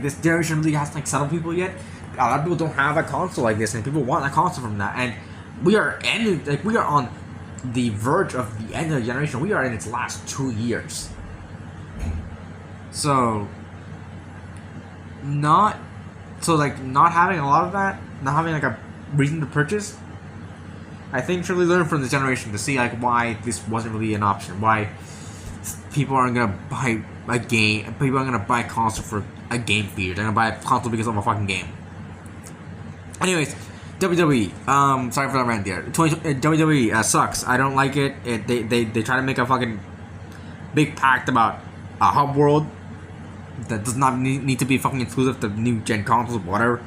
this generation really hasn't settled people yet. A lot of people don't have a console like this, and people want a console from that. And we are on the verge of the end of the generation. We are in its last 2 years. So not having a lot of that, not having like a reason to purchase, I think should really learn from this generation to see like why this wasn't really an option. Why people aren't gonna buy a game. People aren't gonna buy a console for a game feature. They're gonna buy a console because of a fucking game. Anyways, WWE. Sorry for that rant there. WWE sucks. I don't like it. They try to make a fucking big pact about a hub world that does not need to be fucking exclusive to new gen consoles, whatever.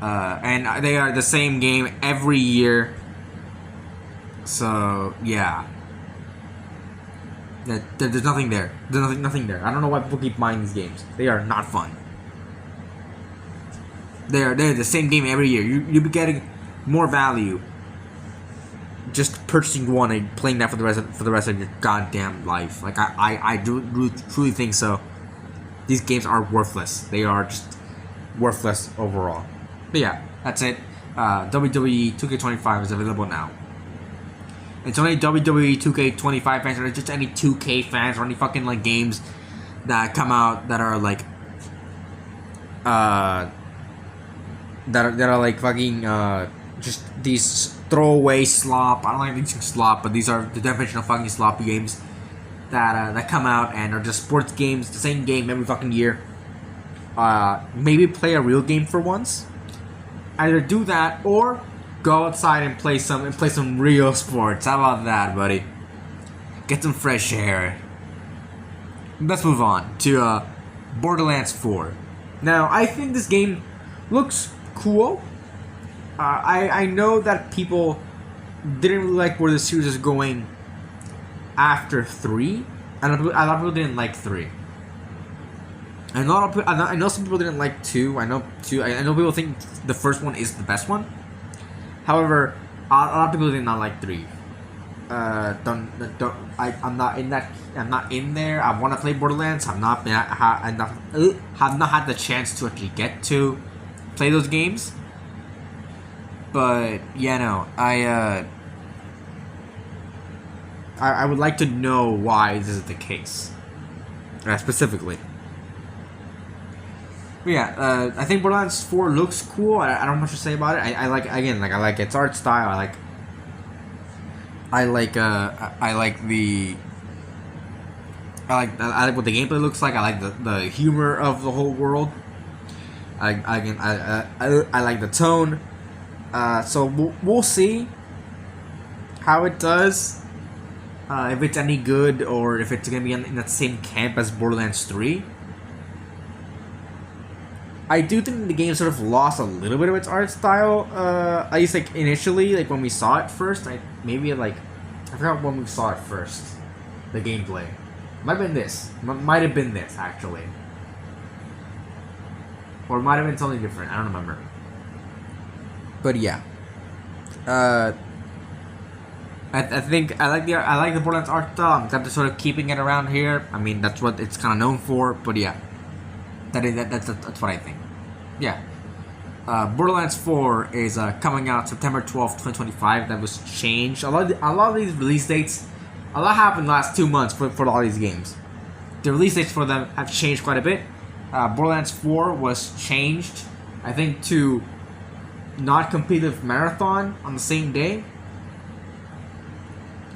And they are the same game every year. So yeah, there's nothing there. There's nothing there. I don't know why people keep buying these games. They are not fun. They're the same game every year. You'll be getting more value just purchasing one and playing that for the rest of your goddamn life. Like I do truly think so. These games are worthless. They are just worthless overall. But yeah, that's it. WWE 2K25 is available now. And so any WWE 2K25 fans, or just any 2K fans, or any fucking like games that come out that are like that are like fucking just these throwaway slop. I don't like using slop, but these are the definition of fucking sloppy games that come out and are just sports games, the same game every fucking year. Maybe play a real game for once. Either do that or go outside and play some real sports. How about that, buddy? Get some fresh air. Let's move on to Borderlands 4. Now, I think this game looks cool. I know that people didn't really like where the series is going after 3. And a lot of people didn't like 3. And I know some people didn't like 2. I know people think the first one is the best one. However, a lot of people did not like 3. I'm not in that. I'm not in there. I want to play Borderlands. Have not had the chance to actually get to play those games. But yeah, no, I would like to know why this is the case, specifically. But yeah, I think Borderlands 4 looks cool. I don't have much to say about it. I like I like its art style. I like what the gameplay looks like. I like the humor of the whole world. I like the tone. So we'll see how it does. If it's any good, or if it's gonna be in that same camp as Borderlands 3. I do think the game sort of lost a little bit of its art style. At least like initially, like when we saw it first. I forgot when we saw it first. The gameplay might have been this. Might have been this actually, or it might have been something different. I don't remember. But yeah, I think I like the Borderlands art style. I'm glad they're sort of keeping it around here. I mean, that's what it's kind of known for. But yeah, that's what I think. Yeah. Borderlands 4 is coming out September 12th, 2025. That was changed. A lot of these release dates, a lot happened in the last 2 months for all these games. The release dates for them have changed quite a bit. Borderlands 4 was changed, I think, to not compete with Marathon on the same day.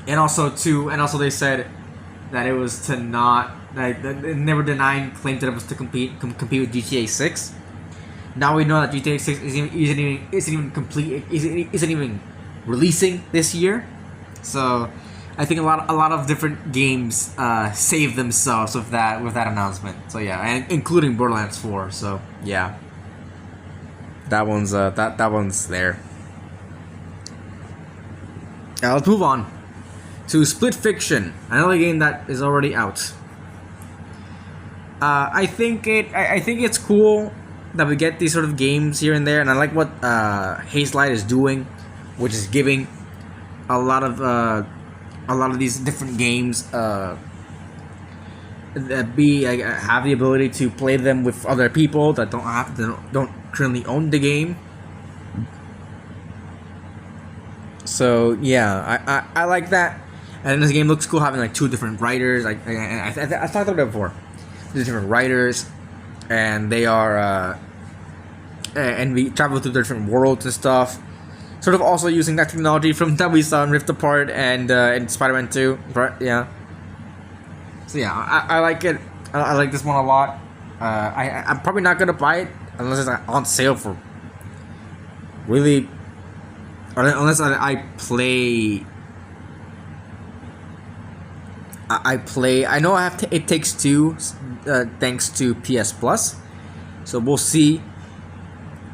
And also they said that it was to not, that they never denied claimed that it was to compete with GTA 6. Now we know that GTA 6 isn't even releasing this year. So I think a lot of different games saved themselves with that announcement. So yeah, and including Borderlands 4. So yeah, that one's there. Now let's move on to Split Fiction, another game that is already out. I think it's cool that we get these sort of games here and there, and I like what Hazelight is doing, which is giving a lot of these different games have the ability to play them with other people that don't currently own the game. So yeah, I like that, and this game looks cool having like 2 different writers. I talked about it before. There's different writers, and they are and we travel through different worlds and stuff. Sort of also using that technology from that we saw in Rift Apart and in Spider-Man 2. Yeah. So yeah, I like it. I like this one a lot. I'm probably not gonna buy it unless it's on sale for really. Unless I play. I know I have It Takes Two, thanks to PS Plus. So we'll see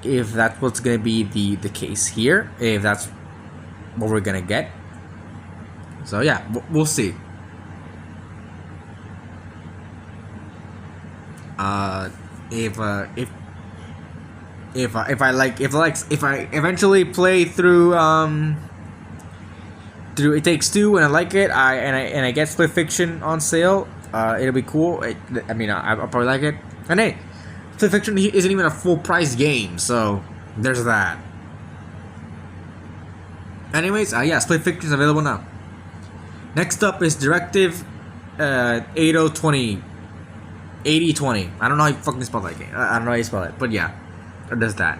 if that's what's gonna be the case here. If that's what we're gonna get. So yeah, we'll see. If I eventually play through It Takes Two and I like it, I get Split Fiction on sale, it'll be cool. I'll probably like it. And hey, Split Fiction isn't even a full price game, so there's that. Anyways, yeah, Split Fiction is available now. Next up is Directive 8020. I don't know how you fucking spell that game. I don't know how you spell it, but yeah, it does that.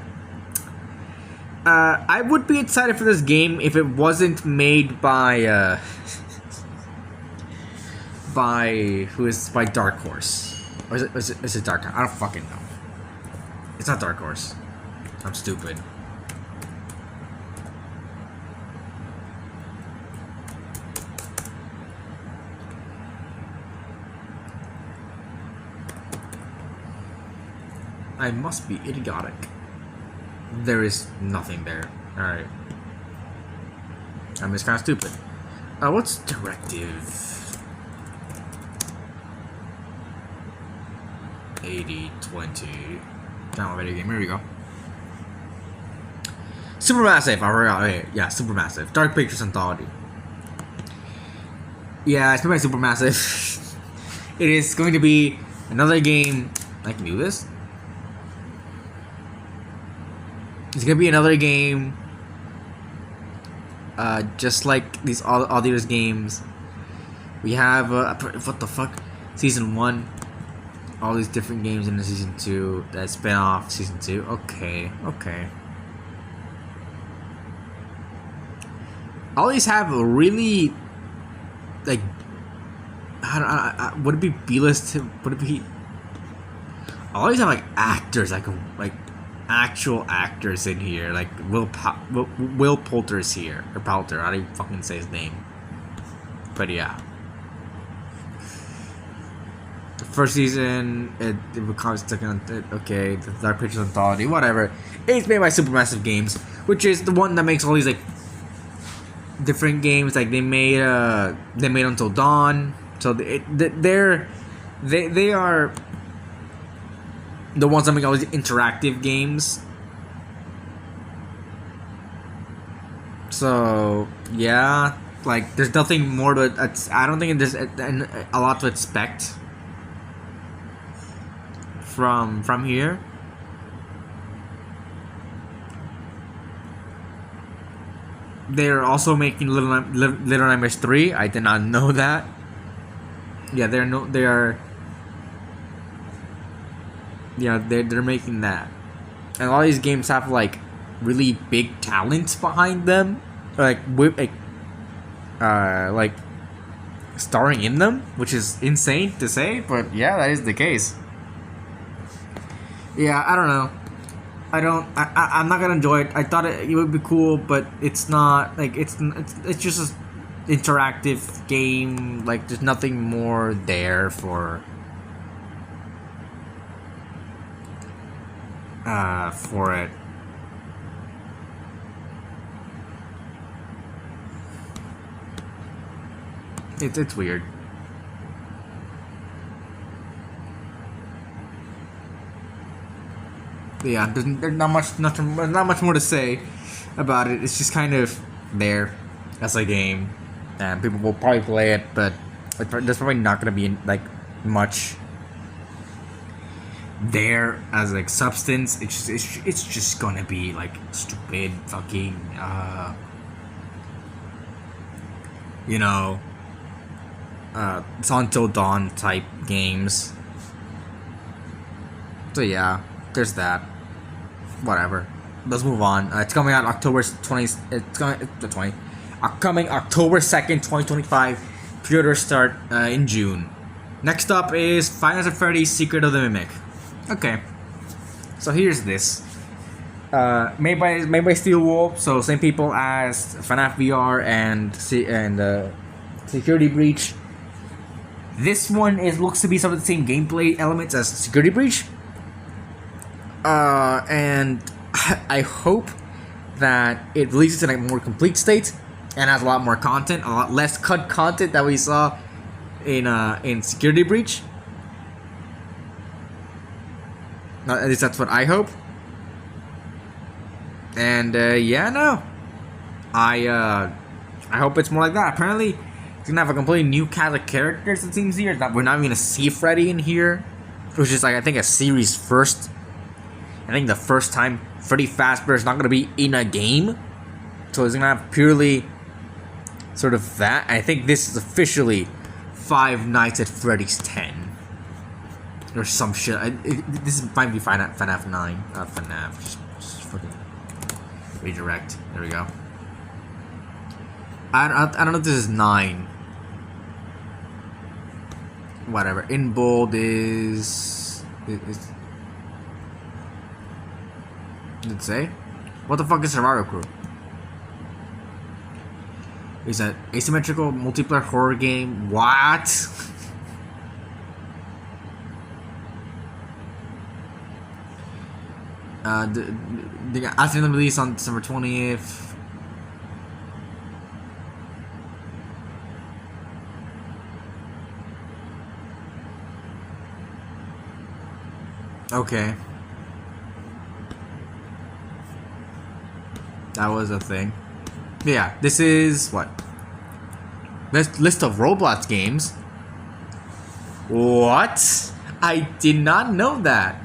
I would be excited for this game if it wasn't made by by Dark Horse. Or is it Dark Horse? I don't fucking know. It's not Dark Horse. I'm stupid. I must be idiotic. There is nothing there. Alright. I'm just kind of stupid. What's Directive 8020? Download video game. Here we go. Supermassive. I forgot. Okay, yeah, Supermassive. Dark Pictures Anthology. Yeah, it's made by Supermassive. It is going to be another game. I can do this. It's gonna be another game, just like all these games. We have what the fuck, Season 1. all these different games in the season 2 that spin off season 2. Okay. All these have a really like would it be B-list? Would it be? All these have like actors, like actual actors in here. Like Will Poulter's here, or Poulter. I don't even fucking say his name. But yeah, the first season it becomes taken on. Okay, the Dark Pictures Anthology, whatever. It's made by Supermassive Games, which is the one that makes all these like different games. Like they made Until Dawn. So they are the ones that make all these interactive games. So yeah, like there's nothing more to it. I don't think there's a lot to expect from here. They're also making Little Nightmares 3. I did not know that. Yeah, they're making that. And all these games have like really big talents behind them. Like starring in them, which is insane to say, but yeah, that is the case. Yeah, I don't know. I'm not gonna enjoy it. I thought it would be cool, but it's not. Like it's just an interactive game. Like there's nothing more there for it. It's weird. Yeah, there's not much more to say about it. It's just kind of there as a game, and people will probably play it, but there's probably not gonna be like much there as like substance. It's just gonna be like stupid fucking it's Until Dawn type games. So yeah, there's that. Whatever. Let's move on. It's coming out October 20. Coming October 2nd, 2025. Pre-order start in June. Next up is Final Fantasy Freddy's Secret of the Mimic. Okay. So here's this. Made by Steel Wolf, so same people as FNAF VR and Security Breach. This one looks to be some of the same gameplay elements as Security Breach. And I hope that it releases in a more complete state and has a lot more content, a lot less cut content that we saw in Security Breach. At least that's what I hope. And I hope it's more like that. Apparently, it's gonna have a completely new cast of characters. It seems here that we're not even gonna see Freddy in here, which is like I think a series first. I think the first time Freddy Fazbear is not going to be in a game. So it's going to have purely sort of that. I think this is officially Five Nights at Freddy's 10. Or some shit. This might be FNAF 9. FNAF. Just fucking redirect. There we go. I don't know if this is 9. Whatever. In bold is... Did it say? What the fuck is Survivor Crew? Is that asymmetrical multiplayer horror game? What? They got accidentally released on December 20th. Okay. That was a thing. Yeah, this is what? This list of Roblox games. What? I did not know that.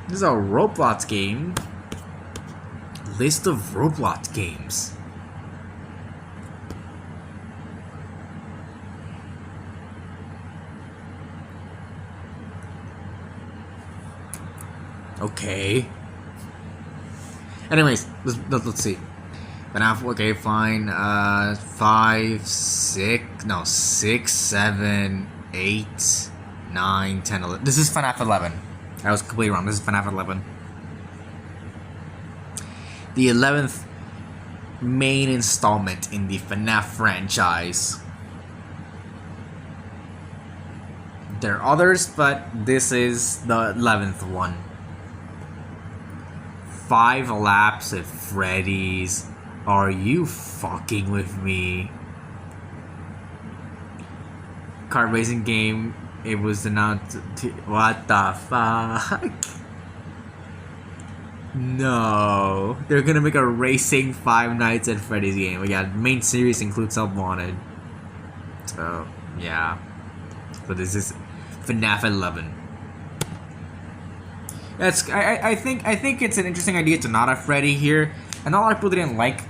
This is a Roblox game. List of Roblox games. Okay. Anyways, let's see. FNAF, okay, fine. 5, 6, no, 6, 7, 8, 9, 10, 11. This is FNAF 11. I was completely wrong. This is FNAF 11. The 11th main installment in the FNAF franchise. There are others, but this is the 11th one. 5 laps at Freddy's. Are you fucking with me? Kart racing game. It was announced. What the fuck? No. They're gonna make a racing Five Nights at Freddy's game. We got main series includes Help Wanted. So, yeah. So this is FNAF 11. I think it's an interesting idea to not have Freddy here. And a lot of people didn't like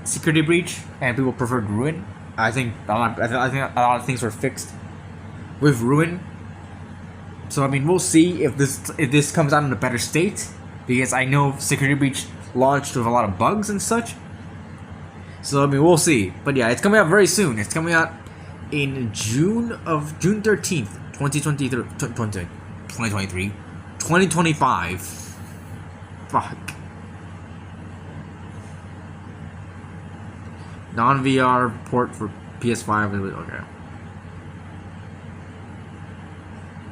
Security Breach, and people preferred Ruin. I think a lot of things were fixed with Ruin. So I mean, we'll see if this comes out in a better state, because I know Security Breach launched with a lot of bugs and such. So I mean, we'll see. But yeah, it's coming out very soon. It's coming out in June 13th, 2025. Fuck. Non-VR port for PS5. Okay.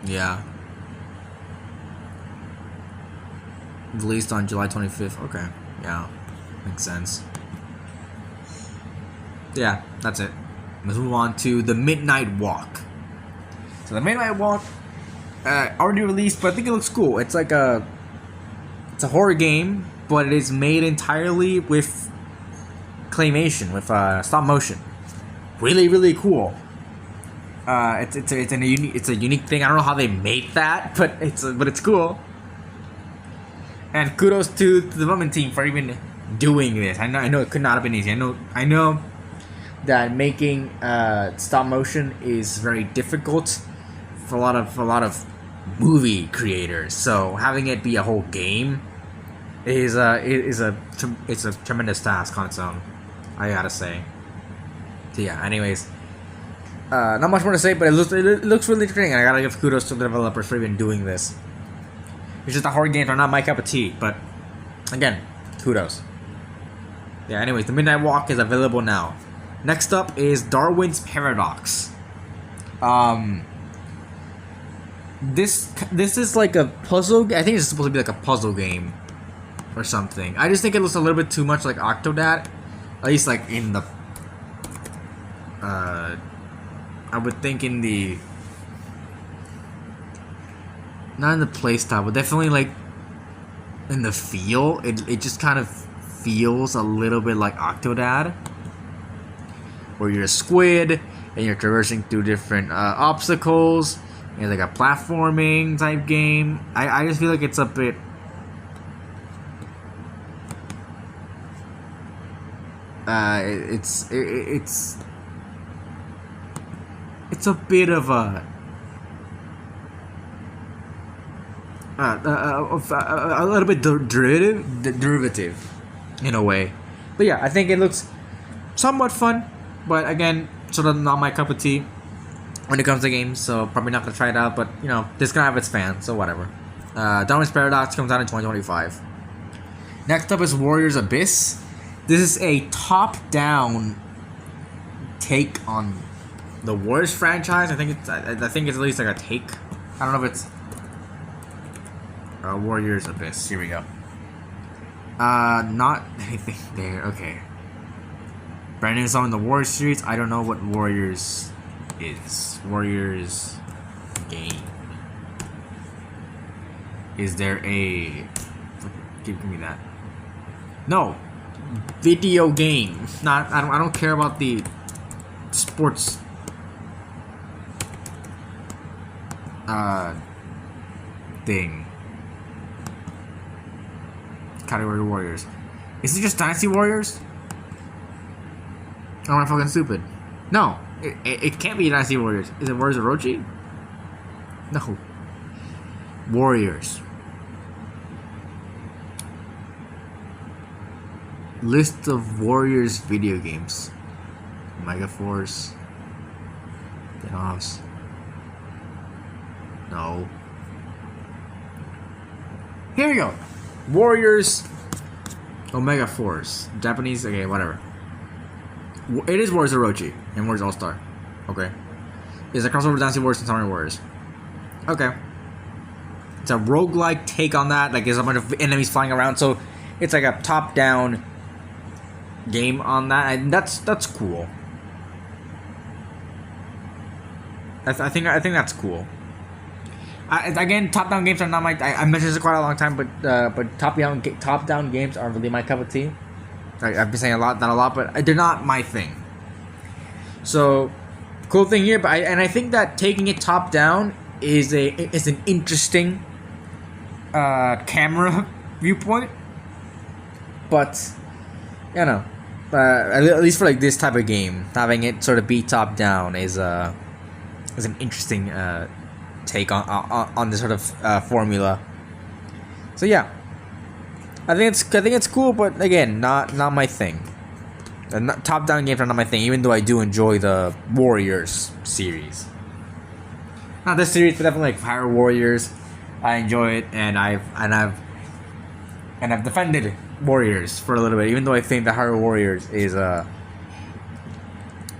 Yeah. Released on July 25th. Okay. Yeah. Makes sense. Yeah, that's it. Let's move on to the Midnight Walk. So the Midnight Walk already released, but I think it looks cool. It's like it's a horror game, but it is made entirely with claymation, with stop motion. Really, really cool. It's a unique thing. I don't know how they made that, but it's cool. And kudos to the development team for even doing this. I know it could not have been easy. I know that making stop motion is very difficult for a lot of movie creators. So having it be a whole game is a tremendous task on its own, I gotta say. So yeah. Anyways, not much more to say, but it looks really interesting. I gotta give kudos to the developers for even doing this. It's just the horror games are not my cup of tea, but again, kudos. Yeah. Anyways, the Midnight Walk is available now. Next up is Darwin's Paradox. This is like a puzzle. I think it's supposed to be like a puzzle game or something. I just think it looks a little bit too much like Octodad, at least like in the. I would think in the. Not in the playstyle, but definitely like in the feel. It just kind of feels a little bit like Octodad, where you're a squid and you're traversing through different obstacles. It's like a platforming type game. I just feel like it's a bit. It's a bit of a little bit derivative in a way. But yeah, I think it looks somewhat fun. But again, sort of not my cup of tea when it comes to games, so probably not gonna try it out. But you know, this gonna have its fans, so whatever. Darwin's Paradox comes out in 2025. Next up is Warriors Abyss. This is a top-down take on the Warriors franchise. I think it's at least like a take. I don't know if it's Warriors Abyss. Here we go. Not anything there. Okay. Brand new song in the Warriors series. I don't know what Warriors is. Warriors game. Is there a? Give me that. No, video game. Not. I don't care about the sports. Thing. Category Warriors. Is it just Dynasty Warriors? Or am I fucking stupid? No, it can't be Dynasty Warriors. Is it Warriors Orochi? No. Warriors. List of Warriors video games. Mega Force. House. No. Here we go. Warriors. Omega Force. Japanese. Okay, whatever. It is Warriors Orochi and Warriors All Star. Okay. It's a crossover Dynasty Warriors and Samurai Warriors. Okay. It's a roguelike take on that. Like there's a bunch of enemies flying around, so it's like a top-down game on that, and that's cool. I think that's cool. Again, top-down games are not my. I mentioned this quite a long time, but top-down games are really my cup of tea. I've been saying not a lot, but they're not my thing. So, cool thing here, but I think that taking it top-down is an interesting camera viewpoint. But you know, at least for like this type of game, having it sort of be top-down is an interesting take on this sort of formula. So yeah, I think it's cool, but again, not my thing. Top-down games are not my thing, even though I do enjoy the Warriors series. Not this series, but definitely like Fire Warriors. I enjoy it, and I've defended Warriors for a little bit, even though I think the Hyrule Warriors is a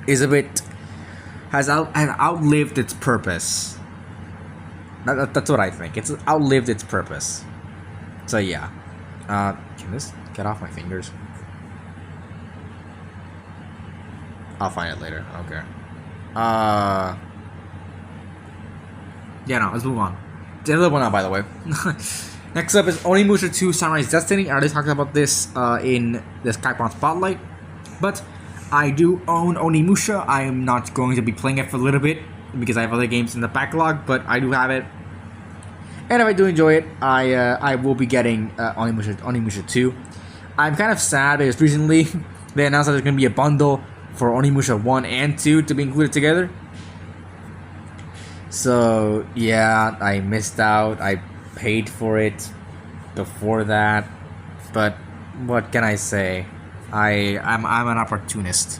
bit has outlived its purpose. That's what I think. It's outlived its purpose. So yeah, can this get off my fingers? I'll find it later. I don't care. Yeah, no, let's move on. It's another one now, by the way. Next up is Onimusha 2 Samurai's Destiny. I already talked about this in the Skybound Spotlight. But I do own Onimusha. I am not going to be playing it for a little bit because I have other games in the backlog, but I do have it. And if I do enjoy it, I will be getting Onimusha 2. I'm kind of sad because recently they announced that there's going to be a bundle for Onimusha 1 and 2 to be included together. So yeah, I missed out. I paid for it before that, but what can I say? I'm an opportunist.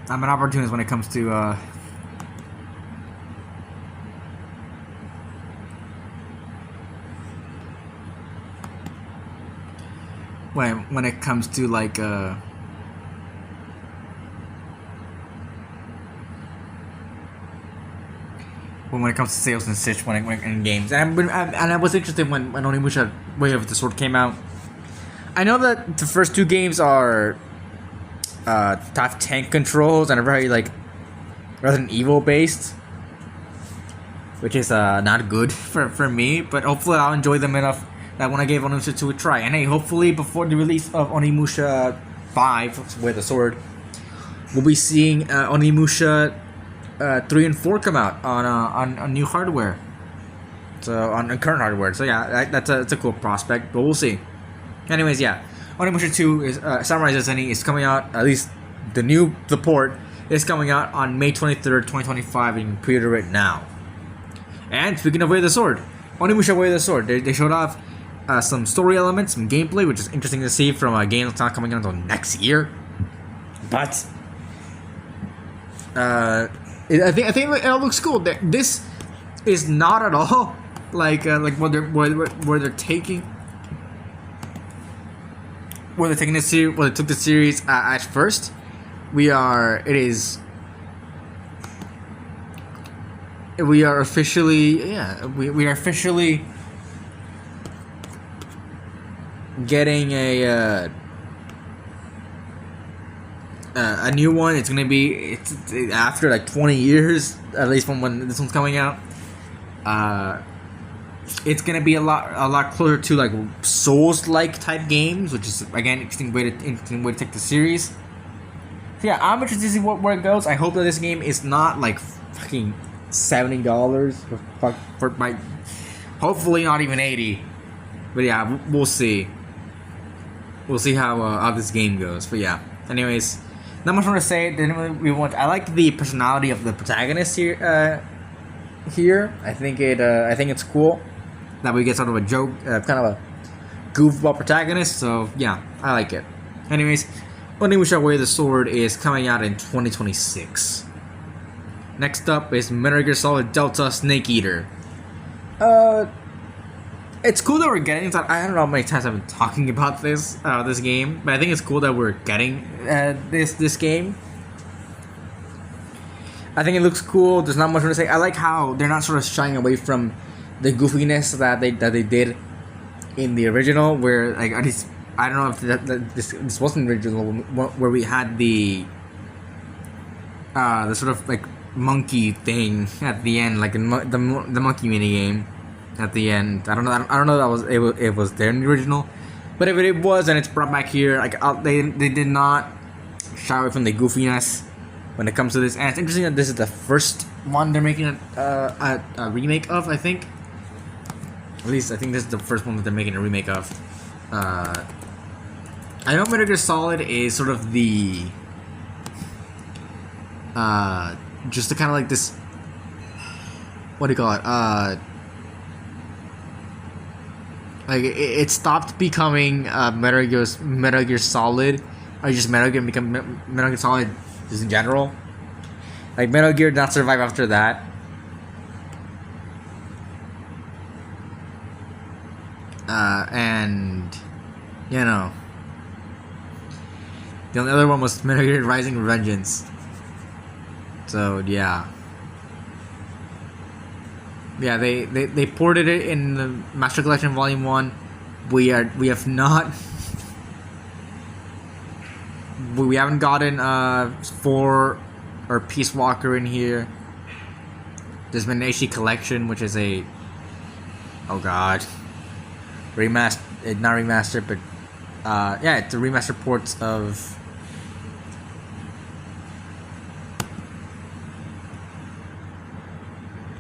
I'm an opportunist when it comes to when it comes to like when it comes to sales and such when in games, and I was interested when Onimusha Way of the Sword came out. I know that the first two games are have tank controls and are very like Resident Evil based, which is not good for me. But hopefully I'll enjoy them enough that when I gave Onimusha 2 a try, and hey, hopefully before the release of Onimusha 5 Way of the Sword, we'll be seeing Onimusha 3 and 4 come out on new hardware, so on current hardware. So yeah, that's a cool prospect, but we'll see. Anyways, yeah, Onimusha 2 is Samurai's Destiny is coming out. At least the port is coming out on May 23rd, 2025. You can pre-order it now. And speaking of Way of the Sword, Onimusha Way of the Sword, they showed off some story elements, some gameplay, which is interesting to see from a game that's not coming out until next year. But I think it all looks cool. This is not at all like where they're taking this series, where they took the series at first. We are officially getting a new one. It's gonna be after like 20 years, at least from when this one's coming out. It's gonna be a lot closer to like Souls-like type games, which is again interesting way to take the series. So yeah, I'm interested to see where it goes. I hope that this game is not like fucking $70 for my. Hopefully not even $80. But yeah, we'll see. We'll see how this game goes. But yeah, anyways, Not much more to say. I like the personality of the protagonist here. I think it's cool that we get sort of a joke, kind of a goofball protagonist. So yeah, I like it. Anyways, Onimusha Way of the Sword is coming out in 2026. Next up is Metal Gear Solid Delta Snake Eater. It's cool that we're getting that. I don't know how many times I've been talking about this game, but I think it's cool that we're getting this game. I think it looks cool. There's not much more to say. I like how they're not sort of shying away from the goofiness that they did in the original, where like at least I don't know if this wasn't original, where we had the sort of like monkey thing at the end, like the monkey mini game at the end. I don't know that it was there in the original, but if it was and it's brought back here, like they did not shy away from the goofiness when it comes to this. And it's interesting that this is the first one they're making a remake of. I think, at least I think this is the first one that they're making a remake of. I know Metal Gear Solid is sort of the just the kind of like this, what do you call it? Like it stopped becoming Metal Gear Solid, or just Metal Gear become Metal Gear Solid just in general. Like Metal Gear did not survive after that. And you know, the only other one was Metal Gear Rising Revengeance. So yeah, they ported it in the Master Collection Volume 1. We haven't gotten 4 or Peace Walker in here. There's been HD Collection, which is a not remastered, but it's a remastered ports of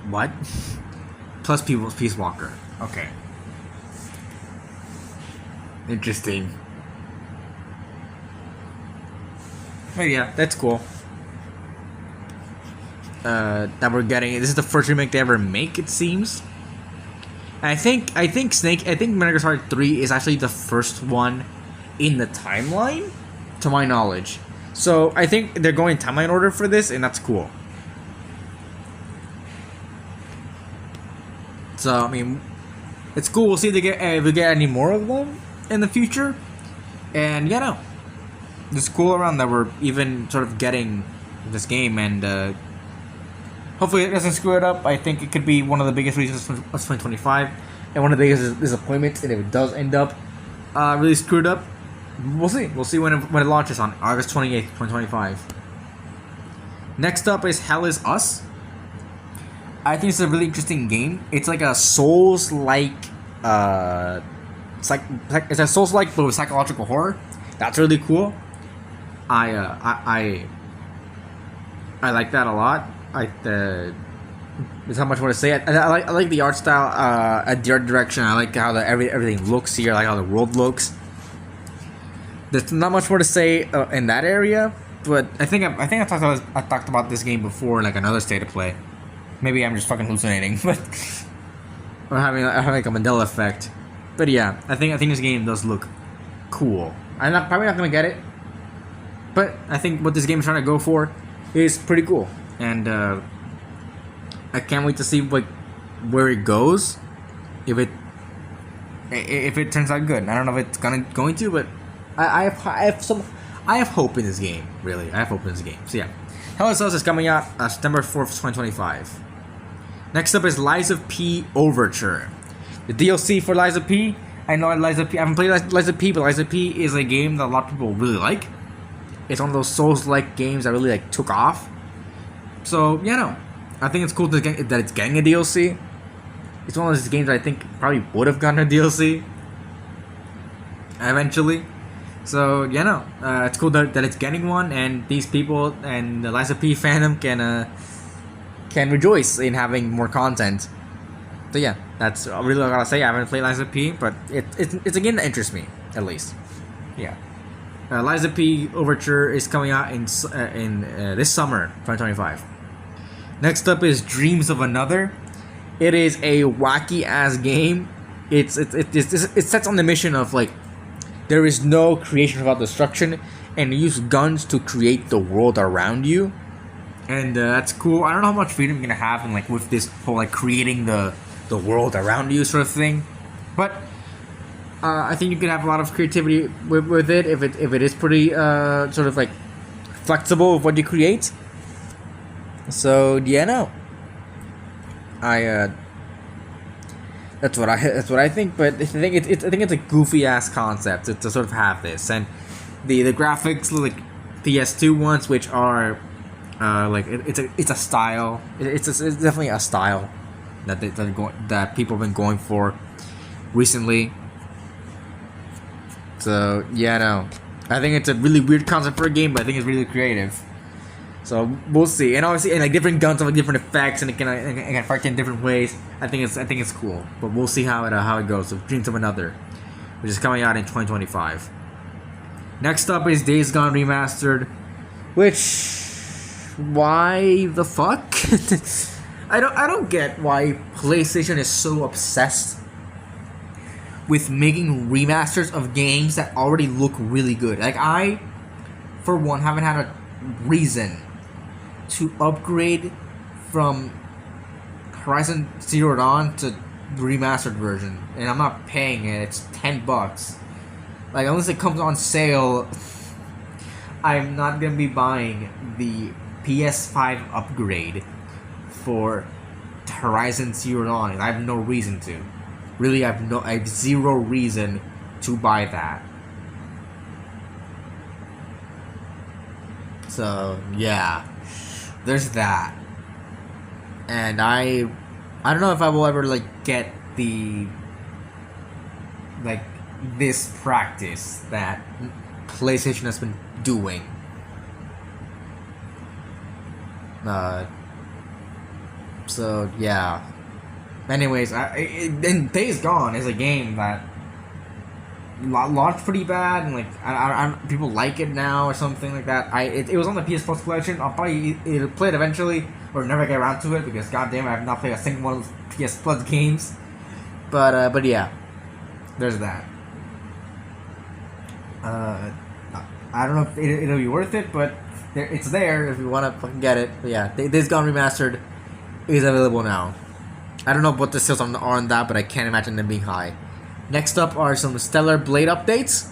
what? Plus Peace Walker. Okay. Interesting. But yeah, that's cool. That we're getting. This is the first remake they ever make, it seems. And I think Metal Gear Solid 3 is actually the first one in the timeline, to my knowledge. So I think they're going timeline order for this, and that's cool. So I mean, it's cool. We'll see if we get any more of them in the future. And it's cool around that we're even sort of getting this game, and hopefully it doesn't screw it up. I think it could be one of the biggest releases of 2025, and one of the biggest disappointments. And if it does end up really screwed up, we'll see. We'll see when it launches on August 28th, 2025. Next up is Hell Is Us. I think it's a really interesting game. It's like a Souls-like, it's a Souls-like but with psychological horror. That's really cool. I like that a lot. There's not much more to say. I like the art style, the art direction. I like how everything looks here. I like how the world looks. There's not much more to say in that area, but I think I talked about this game before, like another state of play. Maybe I'm just fucking hallucinating, but or having like a Mandela effect. But yeah, I think this game does look cool. I'm probably not gonna get it, but I think what this game is trying to go for is pretty cool, and I can't wait to see where it goes. If it turns out good, I don't know if it's going to, but I have hope in this game. Really, I have hope in this game. So yeah, Hell Is Us is coming out September 4th, 2025. Next up is Lies of P Overture. The DLC for Lies of P. I know Lies of P. I haven't played Lies of P, but Lies of P is a game that a lot of people really like. It's one of those Souls-like games that really took off. So I think it's cool that it's getting a DLC. It's one of those games that I think probably would have gotten a DLC eventually. So it's cool that it's getting one, and these people and the Lies of P fandom can rejoice in having more content. So yeah, that's really all I gotta say. I haven't played Lies of P, but it's a game that interests me, at least. Yeah. Liza P Overture is coming out in this summer, 2025. Next up is Dreams of Another. It is a wacky ass game. It sets on the mission of like there is no creation without destruction, and you use guns to create the world around you, and that's cool. I don't know how much freedom you're gonna have in like with this whole like creating the world around you sort of thing, but I think you can have a lot of creativity with it if it is pretty sort of like flexible with what you create. So yeah, no, that's what I think. But I think it's a goofy ass concept to sort of have this, and the graphics look like PS2 ones, which are like it's a style. It's definitely a style that people have been going for recently. So yeah, no, I think it's a really weird concept for a game, but I think it's really creative. So we'll see, and obviously, and like different guns have like different effects, and it can fight in different ways. I think it's cool, but we'll see how it goes. So Dreams of Another, which is coming out in 2025. Next up is Days Gone Remastered, which why the fuck? I don't get why PlayStation is so obsessed with making remasters of games that already look really good. Like I, for one, haven't had a reason to upgrade from Horizon Zero Dawn to the remastered version, and I'm not paying it. It's $10. Like unless it comes on sale, I'm not gonna be buying the PS5 upgrade for Horizon Zero Dawn. I have no reason to. Really, I have zero reason to buy that. So yeah, there's that, and I don't know if I will ever like get the like this practice that PlayStation has been doing. So yeah. Anyways, and Days Gone is a game that launched pretty bad, and like people like it now or something like that. It was on the PS Plus collection. I'll probably either play it eventually or never get around to it because goddamn, I have not played a single one of those PS Plus games. But yeah, there's that. I don't know if it'll be worth it, but it's there if you want to fucking get it. But yeah, Days Gone Remastered is available now. I don't know what the sales are on that, but I can't imagine them being high. Next up are some Stellar Blade updates.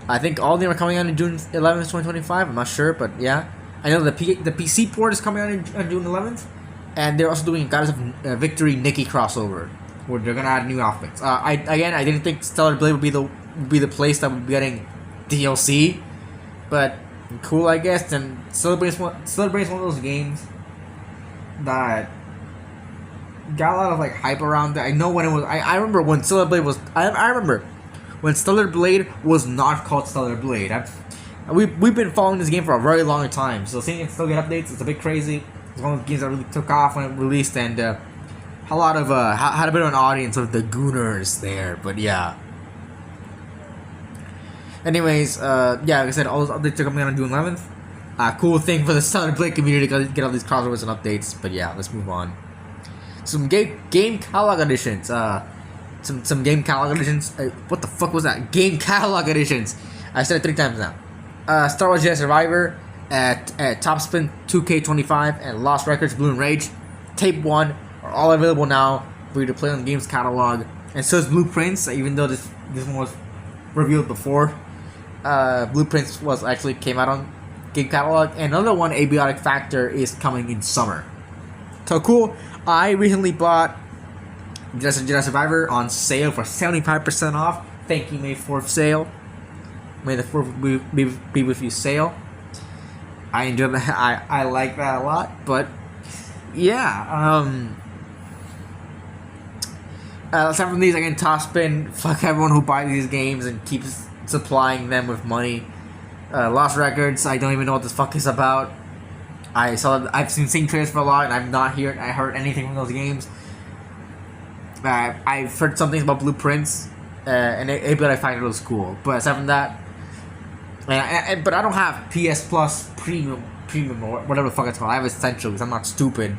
I think all of them are coming out on June 11th, 2025. I'm not sure, but yeah. I know the PC port is coming out on June 11th. And they're also doing a Goddess of Victory Nikki crossover, where they're going to add new outfits. I didn't think Stellar Blade would be the place that would be getting DLC. But cool, I guess. And Stellar Blade is one of those games that got a lot of like hype around it. I know when it was. I remember when Stellar Blade was. I remember when Stellar Blade was not called Stellar Blade. We've been following this game for a very long time, so seeing it still get updates, it's a bit crazy. It's one of the games that really took off when it released, and had a bit of an audience of the gooners there. But yeah. Anyways, like I said, all those updates are coming out on June 11th. Cool thing for the Stellar Blade community to get all these crossovers and updates. But yeah, let's move on. Some game catalog editions. Some game catalog editions. What the fuck was that? Game catalog editions. I said it 3 times now. Star Wars Jedi Survivor at Topspin 2K25 and Lost Records Blue and Rage Tape 1 are all available now for you to play on the game's catalog. And so is Blueprints, even though this one was revealed before. Blueprints came out on game catalog. And another one, Abiotic Factor, is coming in summer. So cool. I recently bought Jedi Survivor on sale for 75% off. Thank you, May 4th sale. May the 4th be with you sale. I enjoy that. I like that a lot. But yeah, aside from these, I can Topspin. Fuck everyone who buys these games and keeps supplying them with money. Lost Records, I don't even know what this fuck is about. I've seen trailers for a lot, and I've not heard anything from those games. I've heard some things about Blueprints, and I thought it was cool. But aside from that, But I don't have PS Plus premium or whatever the fuck it's called. I have Essential because I'm not stupid.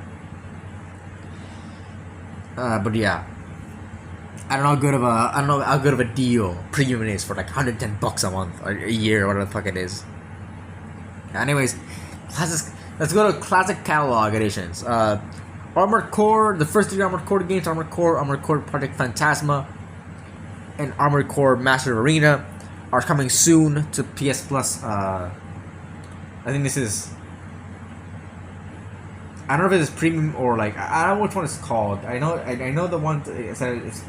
But yeah, I don't know how good of a deal premium is for like $110 a month or a year or whatever the fuck it is. Anyways, let's go to classic catalog editions. Armored Core, the first 3 Armored Core games, Armored Core Project Phantasma, and Armored Core Master Arena are coming soon to PS Plus. I think this is, I don't know if it is premium or like, I don't know which one it's called. I know the one.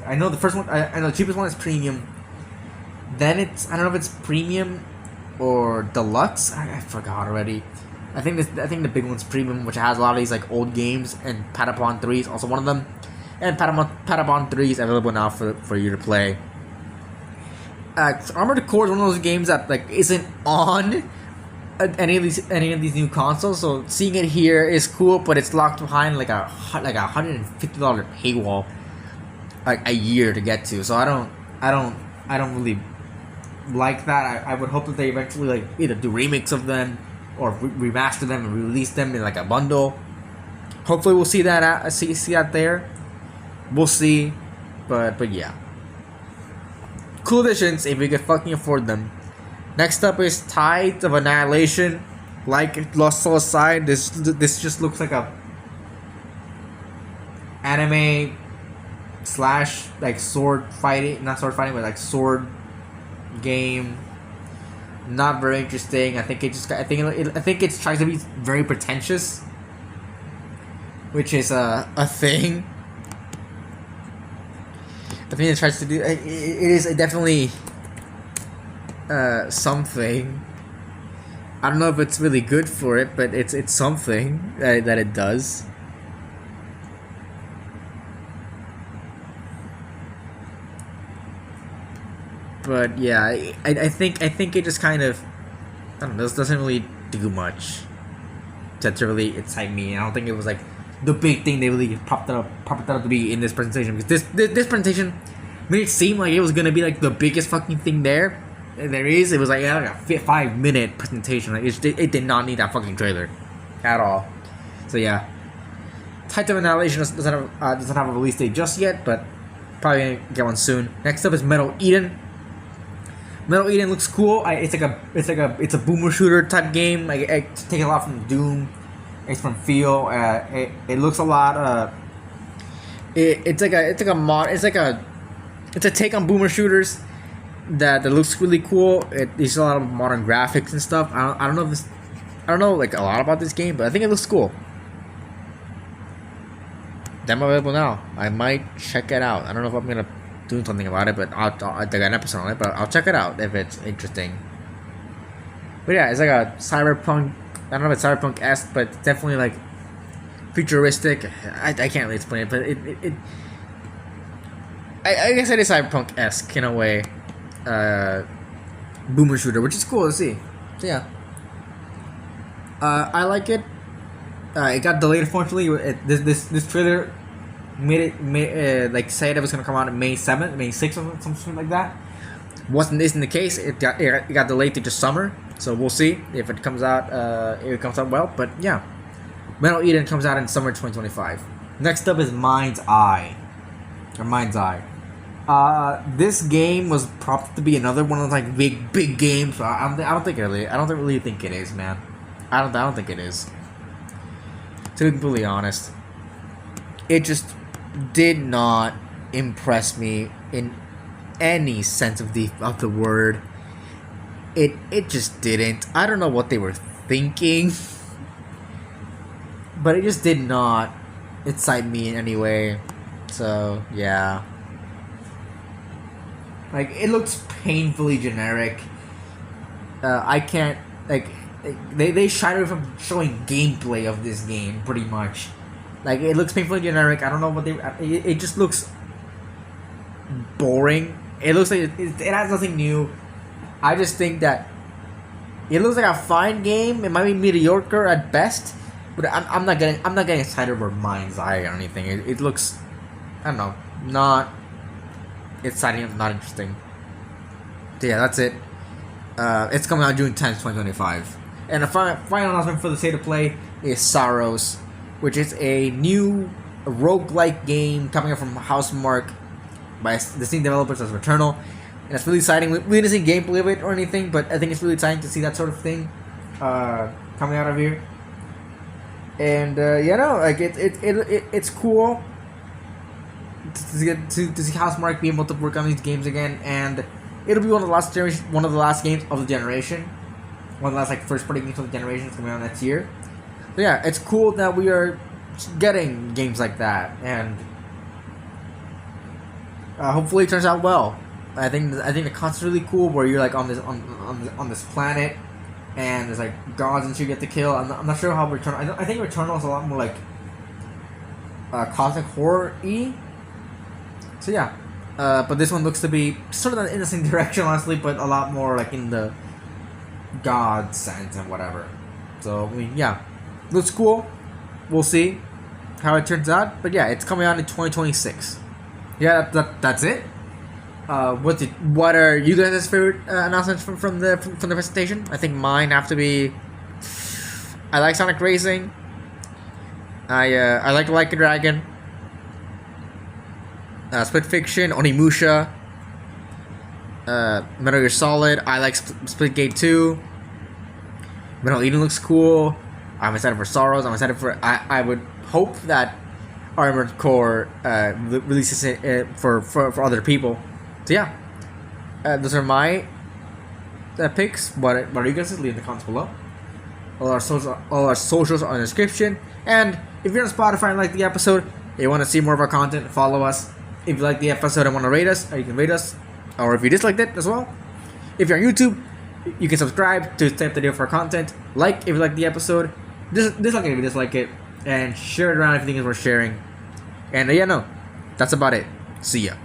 I know the first one. I know the cheapest one is premium. Then I don't know if it's premium or deluxe. I forgot already. I think the big one's premium, which has a lot of these like old games, and Patapon 3 is also one of them. And Patapon 3 is available now for you to play. Armored Core is one of those games that like isn't on any of these new consoles, so seeing it here is cool, but it's locked behind like a $150 paywall like a year to get to. So I don't really like that. I would hope that they eventually like either do remakes of them or remaster them and release them in like a bundle. Hopefully we'll see that see that there. We'll see, but yeah, cool additions if we could fucking afford them. Next up is Tides of Annihilation. Like Lost Soul aside, this just looks like a anime slash like sword fighting, not sword fighting, but like sword game. Not very interesting. I think it tries to be very pretentious, which is a thing. I think it tries to do. It is definitely something. I don't know if it's really good for it, but it's something that it does. But yeah, I think it just kind of, I don't know, this doesn't really do much to really excite me. I don't think it was like the big thing they really propped it up to be in this presentation, because this presentation made it seem like it was gonna be like the biggest fucking thing there is. It was like a 5-minute presentation. Like it did not need that fucking trailer at all. So yeah, Tides of Annihilation doesn't have a release date just yet, but probably gonna get one soon. Next up is Metal Eden. Metal Eden looks cool. It's a boomer shooter type game. Like it's taking a lot from Doom. It's from feel. It looks a lot. It's a take on boomer shooters that looks really cool. There's a lot of modern graphics and stuff. I don't know like a lot about this game, but I think it looks cool. Demo available now. I might check it out. I don't know if I'm gonna do something about it, but I got an episode on it, but I'll check it out if it's interesting. But yeah, it's like a cyberpunk. I don't know if it's cyberpunk-esque, but it's definitely like futuristic. I can't really explain it, but I guess it is cyberpunk-esque in a way. Boomer shooter, which is cool to see. So yeah, I like it. It got delayed unfortunately. This trailer made like said it was gonna come out on May 7th, May 6th, or something like that. Wasn't the case? It got delayed to just summer. So we'll see if it comes out. If it comes out well. But yeah, Metal Eden comes out in summer 2025. Next up is Mind's Eye. This game was propped to be another one of those like big games. I don't really think it is, man. I don't think it is. To be completely honest, it just did not impress me in any sense of the word. It just didn't. I don't know what they were thinking, but it just did not excite me in any way. So yeah, like it looks painfully generic. I can't like they shied away from showing gameplay of this game pretty much. Like it looks painfully generic. I don't know what it just looks boring. It looks like it has nothing new. I just think that it looks like a fine game. It might be mediocre at best, but I'm not getting excited over Mind's Eye or anything. It looks, I don't know, not exciting, not interesting. So yeah, that's it. It's coming out June 10th, 2025. And the final announcement for the state of play is Sorrows, which is a new roguelike game coming out from Housemarque by the same developers as Returnal. And it's really exciting. We didn't see gameplay of it or anything, but I think it's really exciting to see that sort of thing coming out of here. And it's cool to see Housemarque be able to work on these games again, and it'll be one of the last games of the generation, one of the last first party games of the generation coming out next year. So yeah, it's cool that we are getting games like that, and hopefully it turns out well. I think the concept's really cool, where you're like on this planet, and there's like gods and shit you get to kill. I'm not sure how Returnal. I think Returnal is a lot more like cosmic horror-y. So yeah, but this one looks to be sort of in the same direction, honestly, but a lot more like in the god sense and whatever. So I mean, yeah, looks cool. We'll see how it turns out. But yeah, it's coming out in 2026. Yeah, that's it. What are you guys' favorite announcements from the presentation? I think mine have to be. I like Sonic Racing. I like a Dragon. Split Fiction, Onimusha. Metal Gear Solid. I like Splitgate 2. Metal Eden looks cool. I'm excited for Sorrows. I'm excited for. I would hope that Armored Core releases it for other people. So yeah, those are my picks. What are you guys? Leave in the comments below. All our socials are in the description. And if you're on Spotify and like the episode, you want to see more of our content, follow us. If you like the episode and want to rate us, you can rate us. Or if you disliked it as well. If you're on YouTube, you can subscribe to stay up to date for our content. Like if you like the episode. Dislike it if you dislike it. And share it around if you think it's worth sharing. And that's about it. See ya.